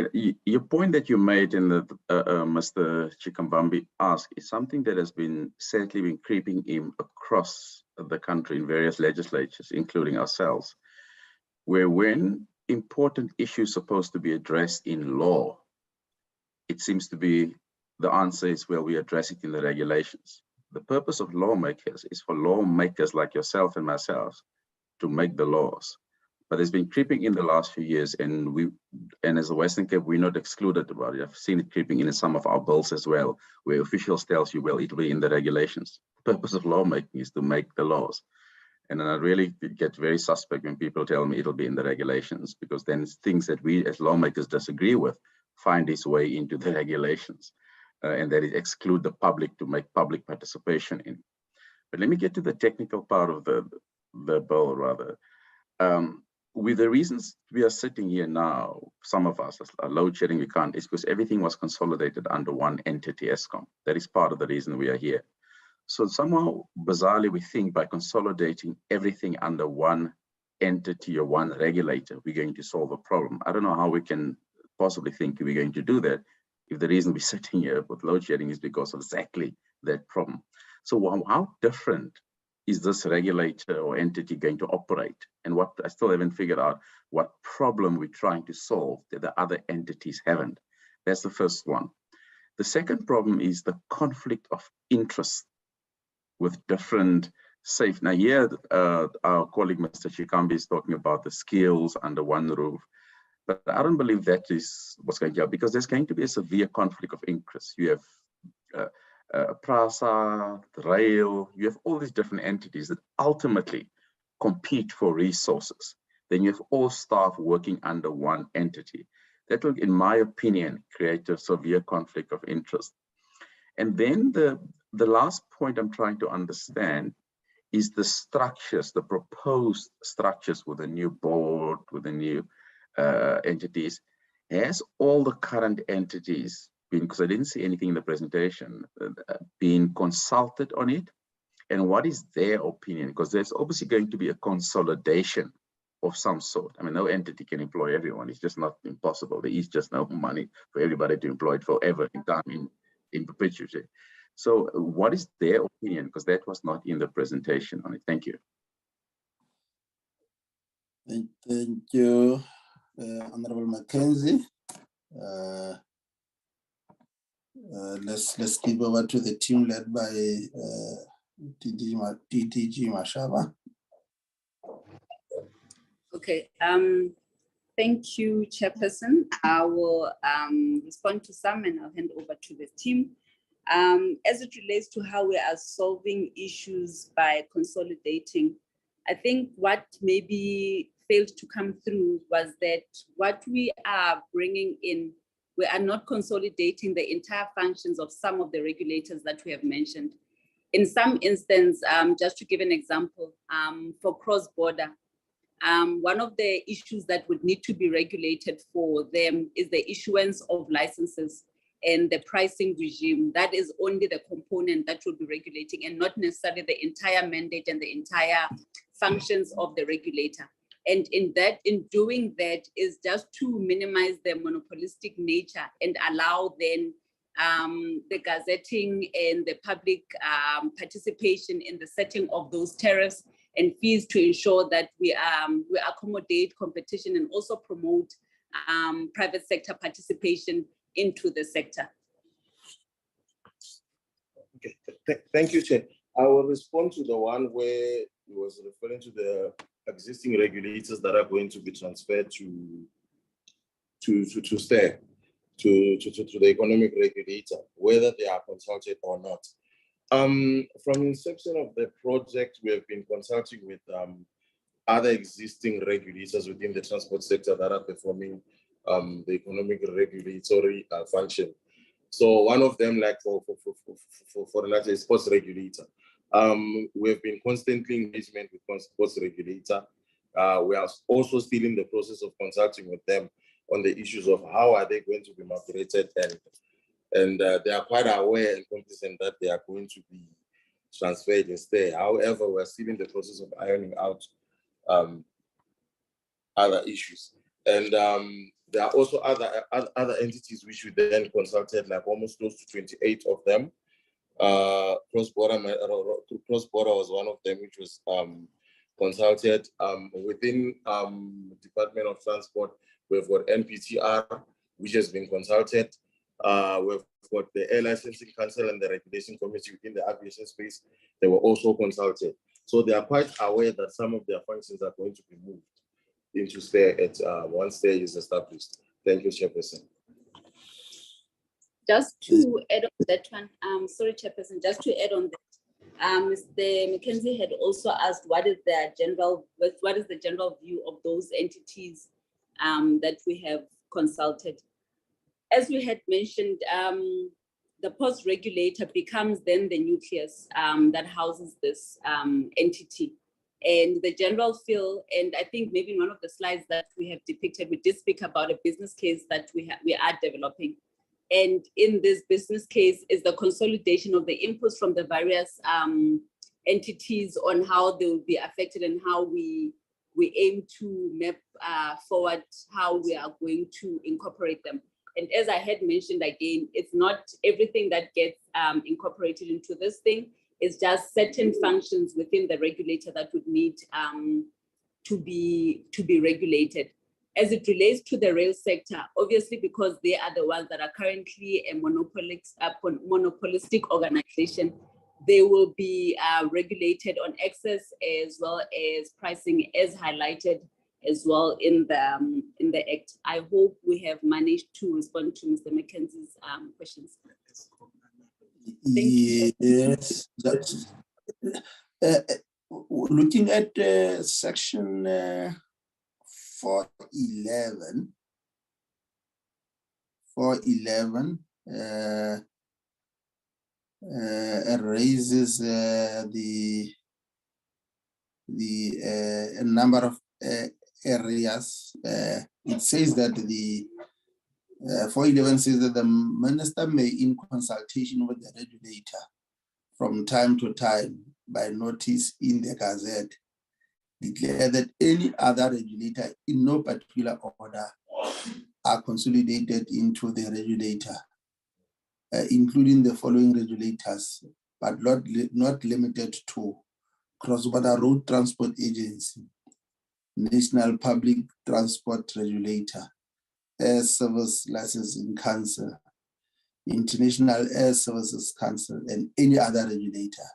your point that you made in the Mr. Chikambambi asked is something that has been sadly been creeping in across the country in various legislatures, including ourselves, where when important issues supposed to be addressed in law, it seems to be the answer is, well, we address it in the regulations. The purpose of lawmakers is for lawmakers like yourself and myself to make the laws. But it's been creeping in the last few years, and as a Western Cape, we're not excluded about it. I've seen it creeping in some of our bills as well, where officials tells you, well, it'll be in the regulations. The purpose of lawmaking is to make the laws. And then I really get very suspect when people tell me it'll be in the regulations, because then it's things that we as lawmakers disagree with find its way into the regulations, and that it exclude the public to make public participation in. But let me get to the technical part of the bill rather. With the reasons we are sitting here now, some of us are load shedding, we can't, is because everything was consolidated under one entity, ESCOM. That is part of the reason we are here. So somehow, bizarrely, we think by consolidating everything under one entity or one regulator, we're going to solve a problem. I don't know how we can possibly think we're going to do that if the reason we're sitting here with load shedding is because of exactly that problem. So how different is this regulator or entity going to operate? And what I still haven't figured out what problem we're trying to solve that the other entities haven't. That's the first one. The second problem is the conflict of interest with different safe. Now here, our colleague Mr. Chikambi is talking about the skills under one roof, but I don't believe that is what's going to happen, because there's going to be a severe conflict of interest. You have PRASA, the rail, you have all these different entities that ultimately compete for resources. Then you have all staff working under one entity. That will, in my opinion, create a severe conflict of interest. And then the last point I'm trying to understand is the structures, the proposed structures with a new board, with the new entities, has all the current entities been, because I didn't see anything in the presentation, been consulted on it? And what is their opinion? Because there's obviously going to be a consolidation of some sort. I mean, no entity can employ everyone. It's just not impossible. There is just no money for everybody to employ it forever in time, in perpetuity. So what is their opinion? Because that was not in the presentation on it. Thank you. Thank you, Honorable Mackenzie. Let's give over to the team led by DDG Mashaba. Okay. Thank you, Chairperson. I will respond to some and I'll hand over to the team. As it relates to how we are solving issues by consolidating, I think what maybe failed to come through was that what we are bringing in, we are not consolidating the entire functions of some of the regulators that we have mentioned. In some instance, just to give an example, for cross-border, one of the issues that would need to be regulated for them is the issuance of licenses and the pricing regime. That is only the component that will be regulating and not necessarily the entire mandate and the entire functions of the regulator. And in doing that is just to minimize the monopolistic nature and allow then the gazetting and the public participation in the setting of those tariffs and fees to ensure that we accommodate competition and also promote private sector participation into the sector. Okay, thank you, Chair. I will respond to the one where he was referring to the existing regulators that are going to be transferred to STAIR, to the economic regulator, whether they are consulted or not. From inception of the project, we have been consulting with other existing regulators within the transport sector that are performing the economic regulatory function. So one of them, like for the sports regulator, we have been constantly engagement with sports regulator. We are also still in the process of consulting with them on the issues of how are they going to be migrated, and they are quite aware and cognizant that they are going to be transferred instead. However, we're still in the process of ironing out other issues. And there are also other entities which we then consulted, like almost close to 28 of them. Cross-border was one of them, which was consulted. Within Department of Transport, we've got NPTR, which has been consulted. We've got the Air Licensing Council and the Regulation Committee within the aviation space. They were also consulted. So they are quite aware that some of their functions are going to be moved into STAIR once STAIR is established. Thank you, Chairperson. Just to add on that one, sorry, Chairperson, just to add on that, Mr. Mackenzie had also asked what is the general view of those entities that we have consulted. As we had mentioned, the post regulator becomes then the nucleus that houses this entity. And the general feel, and I think maybe in one of the slides that we have depicted, we did speak about a business case that we are developing. And in this business case is the consolidation of the inputs from the various entities on how they will be affected and how we aim to map forward how we are going to incorporate them. And as I had mentioned again, it's not everything that gets incorporated into this thing. It's just certain functions within the regulator that would need to be regulated. As it relates to the rail sector, obviously because they are the ones that are currently a monopolistic organization, they will be regulated on access as well as pricing, as highlighted as well in the Act. I hope we have managed to respond to Mr. Mackenzie's questions. Yes, that's looking at section 411. 411 raises the a number of areas. It says that the 411 says that the minister may, in consultation with the regulator from time to time by notice in the Gazette, declare that any other regulator in no particular order are consolidated into the regulator, including the following regulators, but not limited to Cross-Border Road Transport Agency, National Public Transport Regulator, Air Service Licensing Council, International Air Services Council, and any other regulator.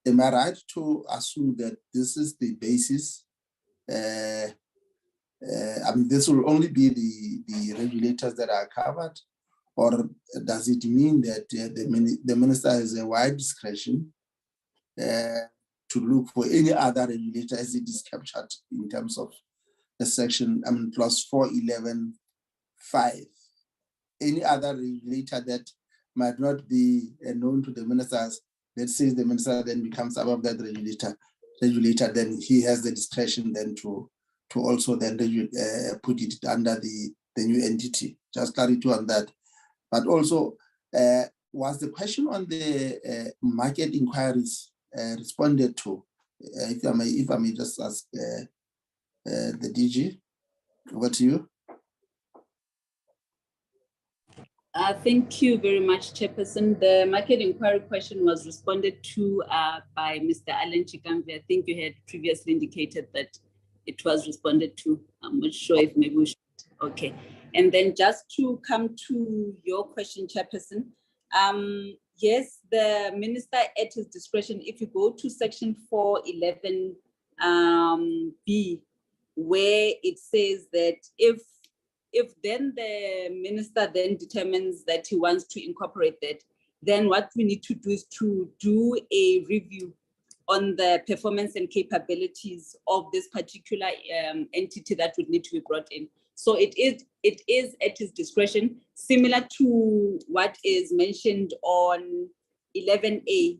Am I right to assume that this is the basis? I mean, this will only be the regulators that are covered, or does it mean that the minister has a wide discretion to look for any other regulator as it is captured in terms of the section, clause 411(5), any other regulator that might not be known to the ministers, let's say the minister then becomes above that regulator, then he has the discretion then to also then put it under the new entity. Just clarity on that. But also, was the question on the market inquiries responded to? If I may just ask the DG, over to you. Thank you very much, Chairperson. The market inquiry question was responded to by Mr. Alan Chikambi. I think you had previously indicated that it was responded to. I'm not sure if maybe we should. Okay. And then just to come to your question, Chairperson, yes, the minister at his discretion, if you go to section 411B, where it says that if then the minister then determines that he wants to incorporate that, then what we need to do is to do a review on the performance and capabilities of this particular entity that would need to be brought in. So it is at his discretion, similar to what is mentioned on 11A.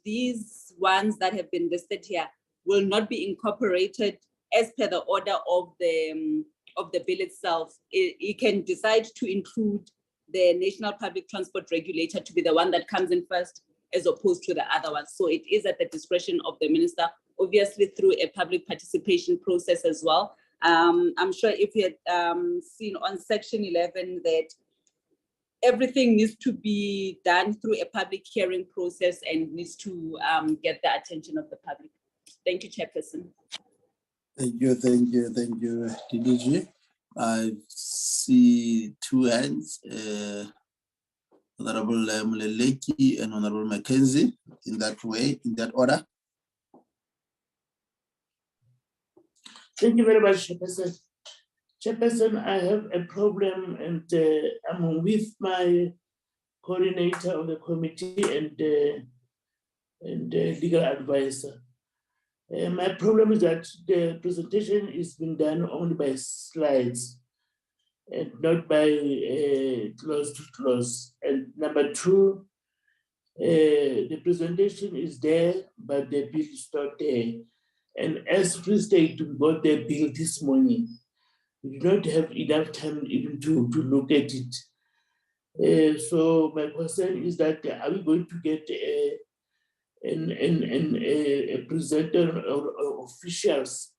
These ones that have been listed here will not be incorporated as per the order of the bill itself. It can decide to include the National Public Transport Regulator to be the one that comes in first, as opposed to the other ones. So it is at the discretion of the minister, obviously through a public participation process as well. I'm sure if you had seen on section 11 that everything needs to be done through a public hearing process and needs to get the attention of the public. Thank you, Chairperson. Thank you, DDG. I see two hands, Honorable Muleleki and Honorable Mackenzie, in that way, in that order. Thank you very much, Chairperson. Chairperson, I have a problem, and I'm with my coordinator of the committee and legal advisor. My problem is that the presentation is being done only by slides and not by clause to clause. And number two, the presentation is there, but the bill is not there. And as Free State, we got the bill this morning. We do not have enough time even to look at it. So my concern is that are we going to get a presenter or officials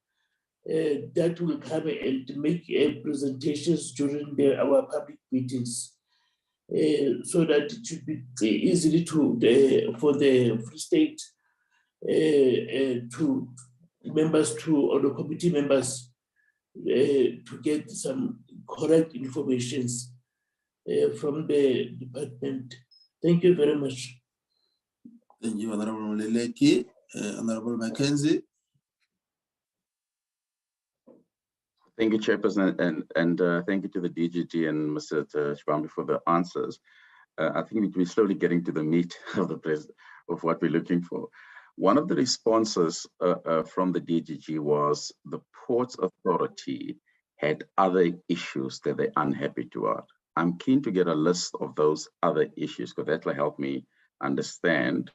that will come and make presentations during our public meetings, so that it should be easily for the Free State to members or the committee members to get some correct information from the department. Thank you very much. Thank you, Honorable Muleleki. Honorable Mackenzie. Thank you, Chairperson, and thank you to the DGT and Mr. Shibambi for the answers. I think we're slowly getting to the meat of what we're looking for. One of the responses from the DGG was the Ports Authority had other issues that they're unhappy about. I'm keen to get a list of those other issues because that will help me understand.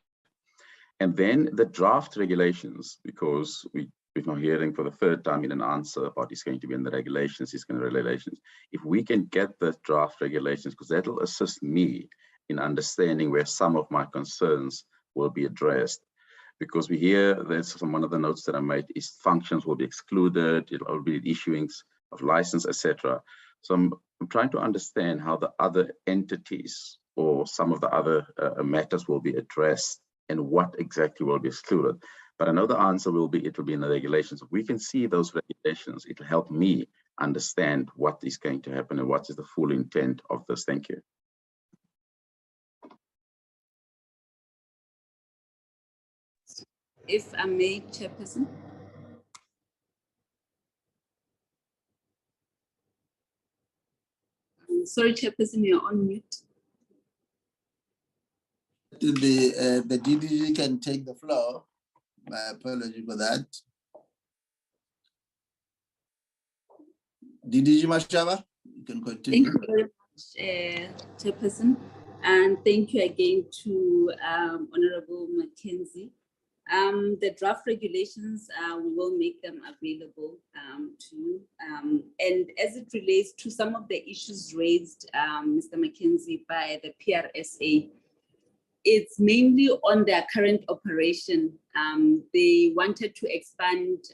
And then the draft regulations, because we're now hearing for the third time in an answer about it's going to be in the regulations, it's going to be regulations. If we can get the draft regulations, because that'll assist me in understanding where some of my concerns will be addressed. Because we hear there's one of the notes that I made is functions will be excluded, it will be issuings of license, etc. So I'm trying to understand how the other entities or some of the other matters will be addressed and what exactly will be excluded. But I know the answer will be, it will be in the regulations. If we can see those regulations, it'll help me understand what is going to happen and what is the full intent of this. Thank you. If I may, Chairperson. Sorry, Chairperson, you're on mute. The DDG can take the floor. My apology for that. DDG Mashaba, you can continue. Thank you very much, Chairperson, and thank you again to Honorable Mackenzie. The draft regulations, we will make them available to you. And as it relates to some of the issues raised, Mr. Mackenzie, by the PRSA, it's mainly on their current operation. They wanted to expand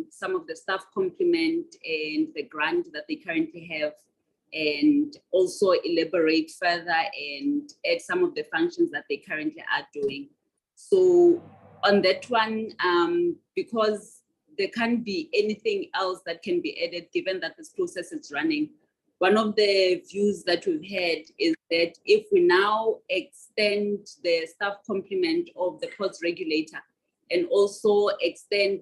some of the staff complement and the grant that they currently have, and also elaborate further and add some of the functions that they currently are doing. So on that one, because there can't be anything else that can be added given that this process is running, one of the views that we've had is that if we now extend the staff complement of the ports regulator and also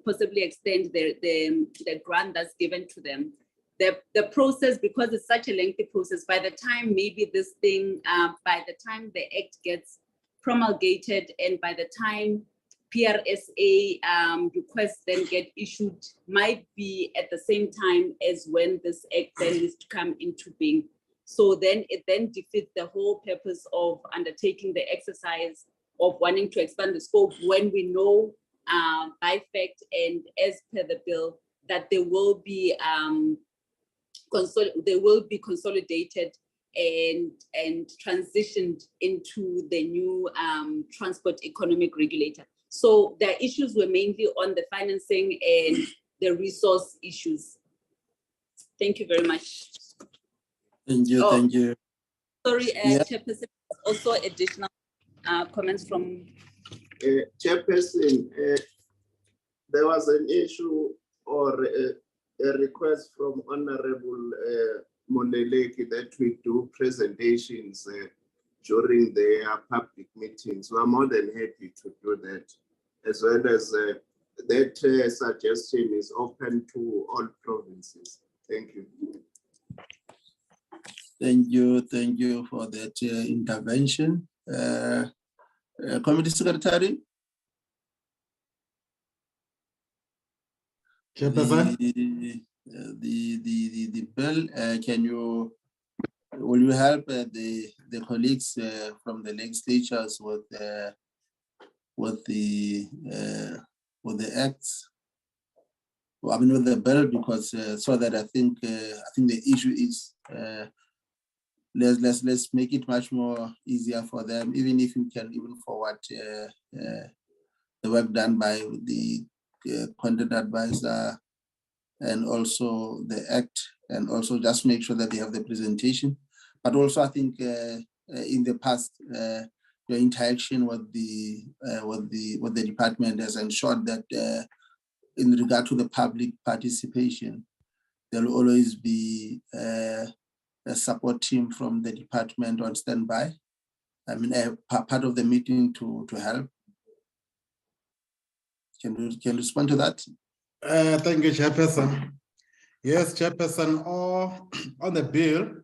possibly extend the grant that's given to them, the process, because it's such a lengthy process, by the time maybe this thing, by the time the act gets promulgated and by the time PRSA requests then get issued, might be at the same time as when this act then is to come into being. So then it then defeats the whole purpose of undertaking the exercise of wanting to expand the scope when we know by fact and as per the bill that they will be consolidated and transitioned into the new transport economic regulator. So the issues were mainly on the financing and the resource issues. Thank you very much. Thank you, thank you. Sorry, Yeah. Chairperson, also additional comments from... Chairperson, there was an issue or a request from Honorable Mondeleki that we do presentations during their public meetings. We are more than happy to do that, as well as that suggestion is open to all provinces. Thank you. Thank you for that intervention. Committee Secretary. The bill, will you help the colleagues from the legislatures with the acts? Well, I mean with the bill, because so that I think the issue is let's make it much more easier for them, even if you can even forward the work done by the content advisor and also the act, and also just make sure that they have the presentation. But also I think in the past your interaction with the department has ensured that in regard to the public participation, there will always be a support team from the department on standby. I mean, part of the meeting to help. Can you respond to that? Thank you, Chairperson. Yes, Chairperson, on the bill,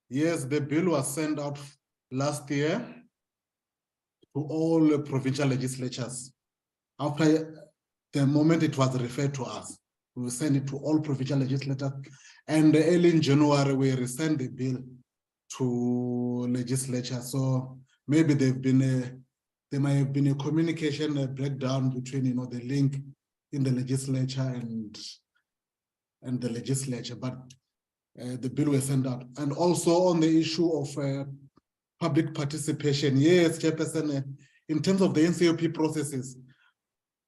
yes, the bill was sent out last year to all provincial legislatures. After the moment it was referred to us, we sent it to all provincial legislators, and early in January, we resent the bill to legislature. So maybe they've been there might have been a communication breakdown between, the link in the legislature and the legislature, but the bill was sent out. And also on the issue of public participation, yes, Chairperson, in terms of the NCOP processes,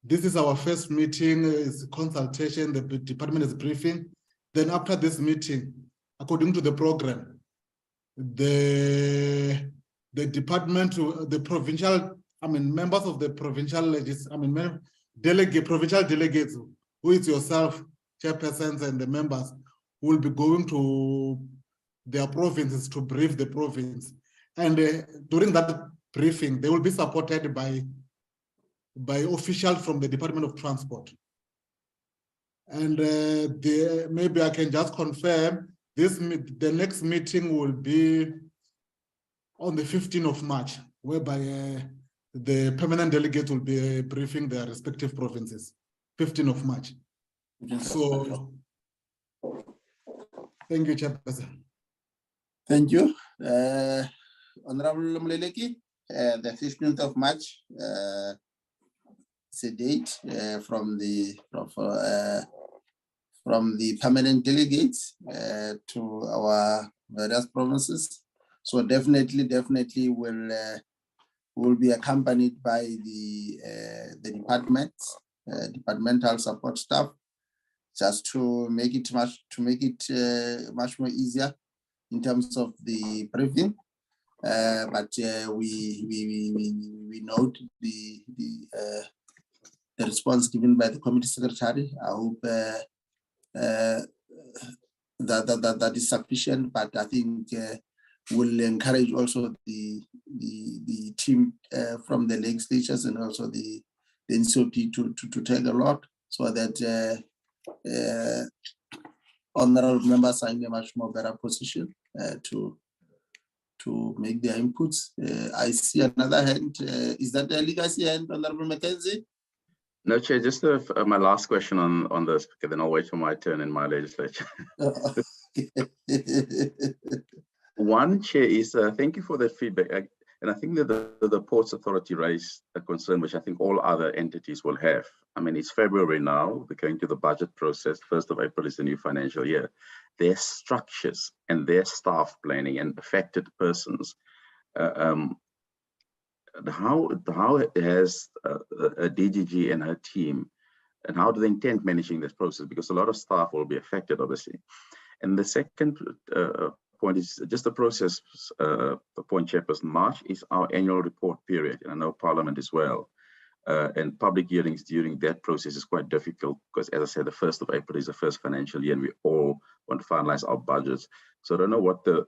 this is our first meeting, is consultation, the department is briefing. Then after this meeting, according to the program, the department, the provincial, members of the provincial provincial delegates, who is yourself, chairpersons and the members, will be going to their provinces to brief the province. And during that briefing, they will be supported by officials from the Department of Transport. And maybe I can just confirm the next meeting will be on the 15th of March, whereby the permanent delegates will be briefing their respective provinces, 15th of March. So, thank you, Chairperson. Thank you. Honorable Mleleki, the 15th of March, it's a date from the permanent delegates to our various provinces. So definitely will be accompanied by the departments, departmental support staff, just to make it much more easier in terms of the briefing. But we note the response given by the committee secretary. I hope that is sufficient, but I think we'll encourage also the team from the legislatures and also the NCOP to take a lot, so that honorable members are in a much more better position to make their inputs. I see another hand. Is that the legacy hand, Honorable Mackenzie? No, Chair, just my last question on this, because then I'll wait for my turn in my legislature. One, Chair, is thank you for that feedback. And I think that the Ports Authority raised a concern, which I think all other entities will have. I mean, it's February now, we're going to the budget process. 1st of April is the new financial year. Their structures and their staff planning and affected persons, how has a DGG and her team, and how do they intend managing this process? Because a lot of staff will be affected, obviously. And the second point is just the process point, Chairperson. March is our annual report period, and I know Parliament as well. And public hearings during that process is quite difficult because, as I said, the 1st of April is the first financial year, and we all want to finalize our budgets. So I don't know what the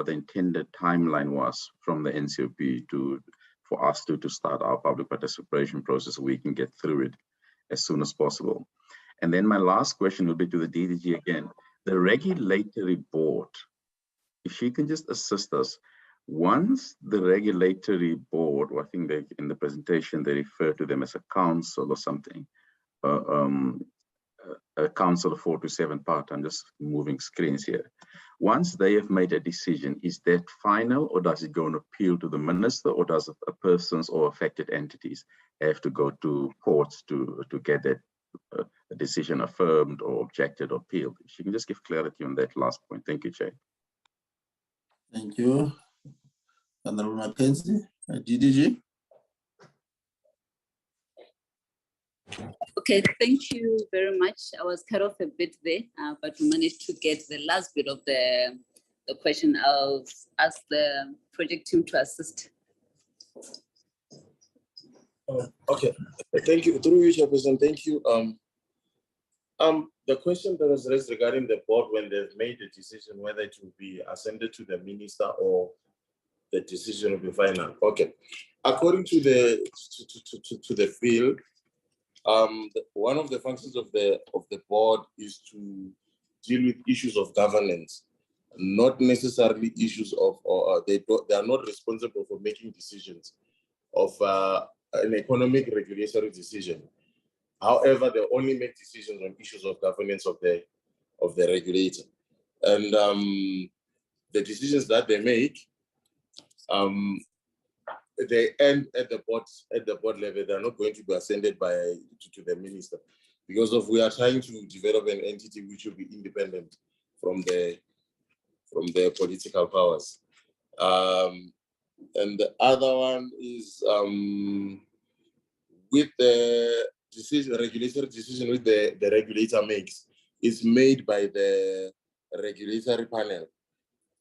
intended timeline was from the NCOP for us to start our public participation process so we can get through it as soon as possible. And then my last question will be to the DDG again. The regulatory board, if she can just assist us, once the regulatory board, or I think in the presentation they refer to them as a council or something, a council of 4 to 7 part, I'm just moving screens here. Once they have made a decision, is that final, or does it go on appeal to the minister, or does a persons or affected entities have to go to courts to get that a decision affirmed or objected or appealed? If you can just give clarity on that last point. Thank you, Chair. Thank you. Honorable Mackenzie, DDG. Okay, thank you very much. I was cut off a bit there, but we managed to get the last bit of the question. I'll ask the project team to assist. Okay, thank you. Through you, Chairperson, thank you. The question that was raised regarding the board when they've made the decision whether it will be ascended to the minister or the decision will be final. Okay, according to the bill, one of the functions of the board is to deal with issues of governance, not necessarily issues of, they are not responsible for making decisions of an economic regulatory decision. However, they only make decisions on issues of governance of the regulator, and the decisions that they make they end at the board level. They're not going to be ascended to the minister, because we are trying to develop an entity which will be independent from the political powers. And the other one is with the regulatory decision which the regulator makes is made by the regulatory panel,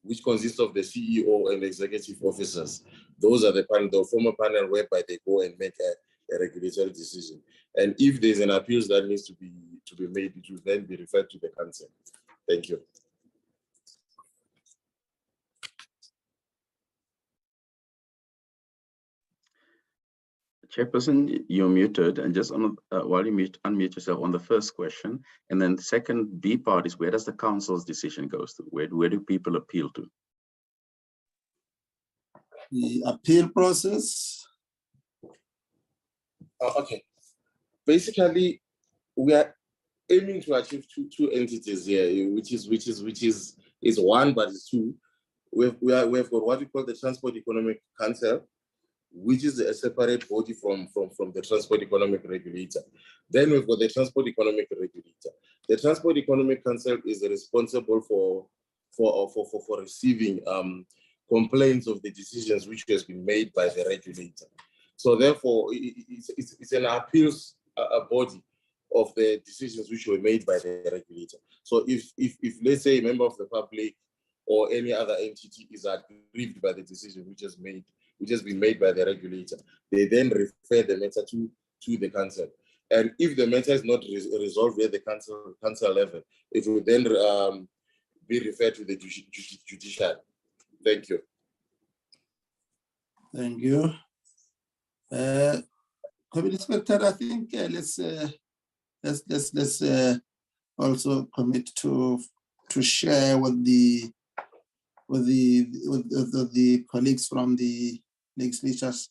which consists of the CEO and executive officers. Those are the former panel whereby they go and make a regulatory decision. And if there's an appeal that needs to be made, it will then be referred to the council. Thank you. Chairperson, you're muted, and just while you unmute yourself on the first question, and then the second B part is, where does the council's decision go to? Where do people appeal to? The appeal process. Okay. Basically, we are aiming to achieve two entities here, which is one, but it's two. We've got what we call the Transport Economic Council, which is a separate body from the Transport Economic Regulator. Then we've got the Transport Economic Regulator. The Transport Economic Council is responsible for receiving complaints of the decisions which has been made by the regulator. So therefore, it's an appeals body of the decisions which were made by the regulator. So if let's say a member of the public or any other entity is aggrieved by the decision which has been made by the regulator, they then refer the matter to the council. And if the matter is not resolved at the council level, it will then be referred to the judiciary. Thank you. Thank you. Committee Secretary, I think let's also commit to share with the colleagues from the legislatures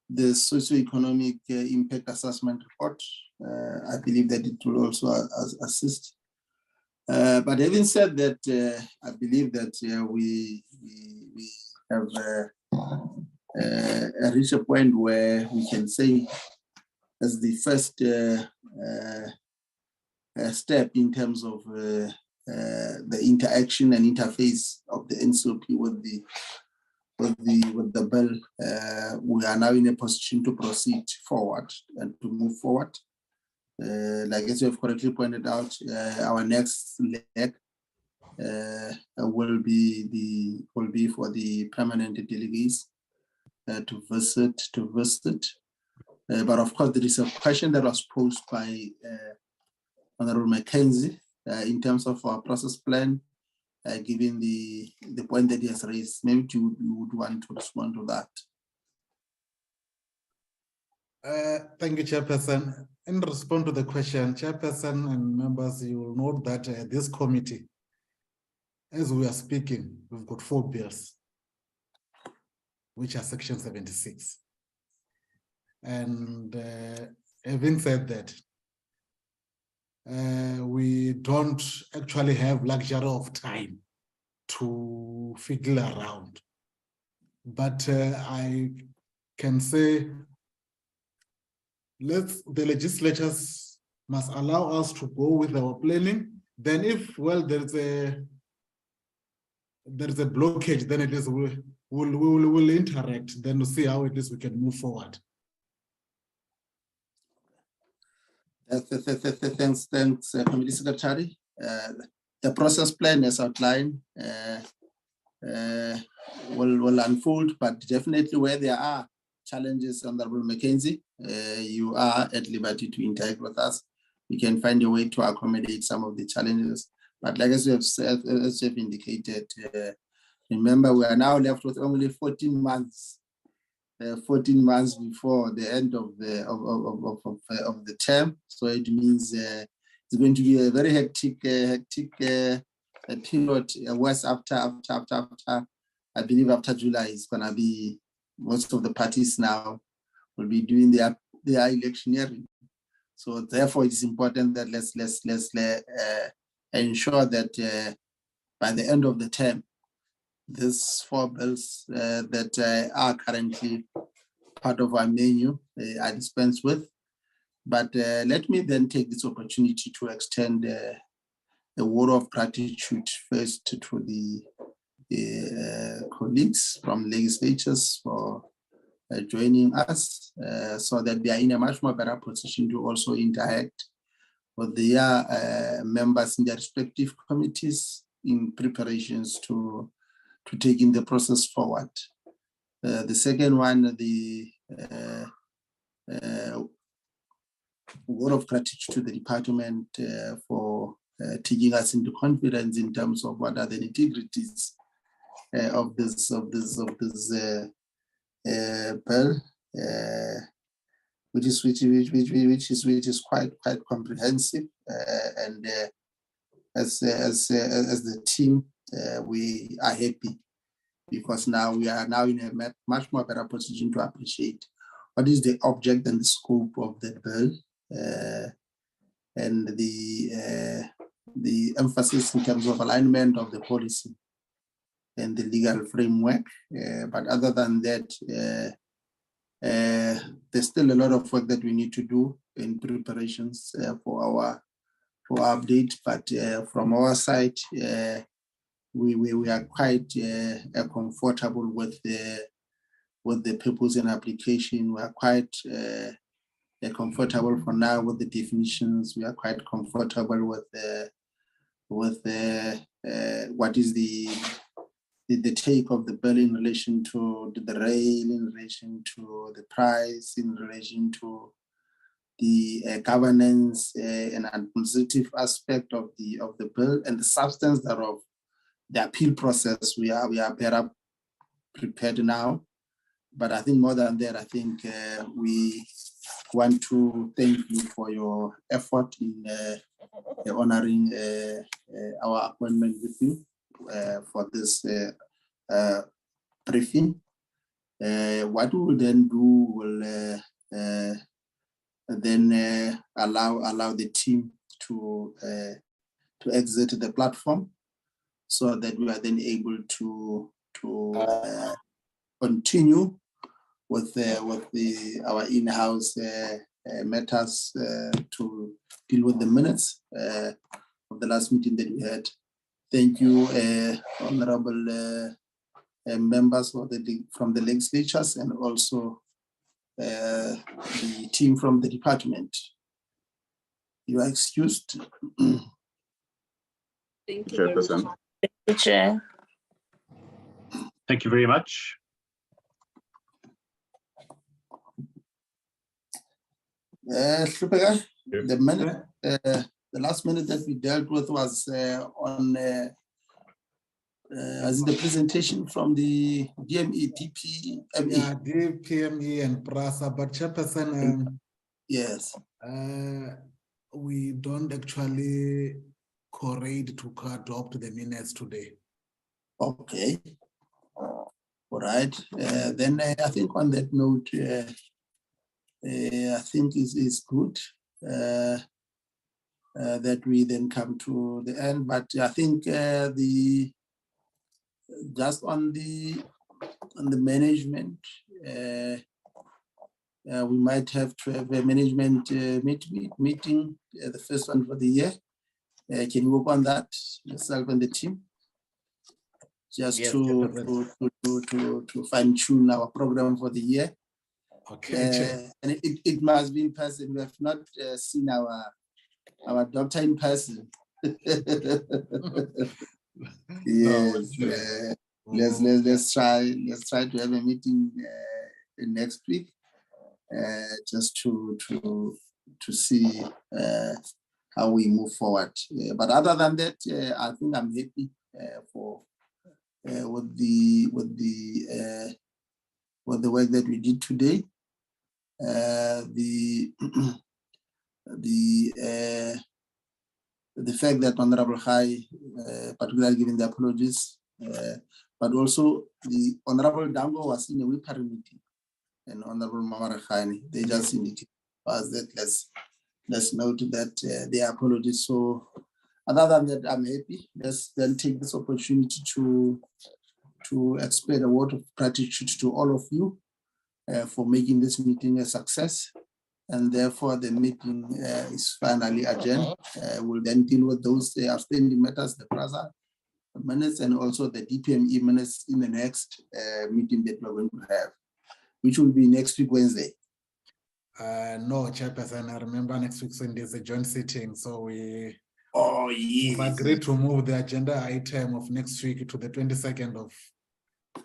the socioeconomic impact assessment report. I believe that it will also assist. But having said that, I believe that we have reached a point where we can say, as the first step in terms of the interaction and interface of the NCOP with the bill, we are now in a position to proceed forward and to move forward. Like as you have correctly pointed out, our next leg will be for the permanent delegates to visit. But of course, there is a question that was posed by Honorable Mackenzie in terms of our process plan, given the point that he has raised. Maybe you would want to respond to that. Thank you, Chairperson. In response to the question, Chairperson and members, you will note that this committee, as we are speaking, we've got 4 bills, which are Section 76. And having said that, we don't actually have luxury of time to fiddle around. But I can say, the legislatures must allow us to go with our planning. Then if, well, there's a blockage, then it is we'll interact, then to see how it is we can move forward. Thanks, Committee Secretary. The process plan as outlined will unfold, but definitely where there are challenges, Honorable Mackenzie, you are at liberty to interact with us. We can find a way to accommodate some of the challenges. But like as you have said, as you have indicated, remember we are now left with only 14 months. 14 months before the end of the term, so it means it's going to be a very hectic period. West after I believe after July is going to be, most of the parties now will be doing their electioneering. So therefore, it is important that let's ensure that by the end of the term, these 4 bills that are currently part of our menu, I dispense with. But let me then take this opportunity to extend a word of gratitude first to the colleagues from legislatures for joining us, so that they are in a much more better position to also interact with their members in their respective committees in preparations to taking the process forward. The second one, the word of gratitude to the department for taking us into confidence in terms of what are the nitty-gritties of this bill, which is quite comprehensive, and as the team, we are happy because now we are in a much more better position to appreciate what is the object and the scope of the bill, and the emphasis in terms of alignment of the policy and the legal framework. But other than that, there's still a lot of work that we need to do in preparations for our update. But from our side, we are quite comfortable with the purpose and application. We are quite comfortable for now with the definitions. We are quite comfortable with what is the take of the bill in relation to the rail, in relation to the price, in relation to the governance and administrative aspect of the bill, and the substance thereof, the appeal process. We are better prepared now. But I think more than that, I think we want to thank you for your effort in honoring our appointment with you for this briefing. What we will then do will then allow the team to exit the platform, so that we are then able to continue with our in-house matters to deal with the minutes of the last meeting that we had. Thank you, honorable members from the legislatures, and also the team from the department. You are excused. Thank you very much. Thank you, Chair. Thank you very much. The minute, the last minute that we dealt with was on the presentation from the DME, DPME. Yeah, DPME and PRASA, but Chairperson, yes, we don't actually correct to adopt the minutes today. Okay. All right. Then I think on that note, I think is good that we then come to the end. But I think just on the management, we might have to have a management meeting, the first one for the year. Can you work on that, yourself and the team? Just yes, to fine tune our program for the year. Okay. And it must be in person. We have not seen our doctor in person. Yes. Let's try to have a meeting next week, just to see how we move forward. But other than that, I think I'm happy with the work that we did today. The fact that Honorable High, particularly given the apologies, but also the Honorable Dango was in a WIPAR meeting, and Honorable Mamara Khani, they just indicated us that let's note that their apologies. So other than that, I'm happy. Let's then take this opportunity to express a word of gratitude to all of you for making this meeting a success. And therefore, the meeting is finally adjourned. We'll then deal with those outstanding matters, the PRASA minutes, and also the DPME minutes in the next meeting that we're going to have, which will be next week, Wednesday. No, Chairperson, I remember next week Sunday is a joint sitting, so we've agreed to move the agenda item of next week to the 22nd of.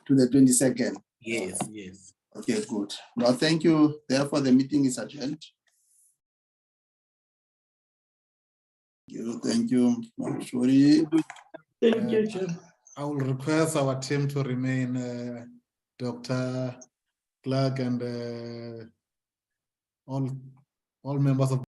To the 22nd. Yes, yes. Okay, good. Well, thank you. Therefore, the meeting is adjourned. Thank you. Sorry. Thank you, Chair. I will request our team to remain, Dr. Clark and all members of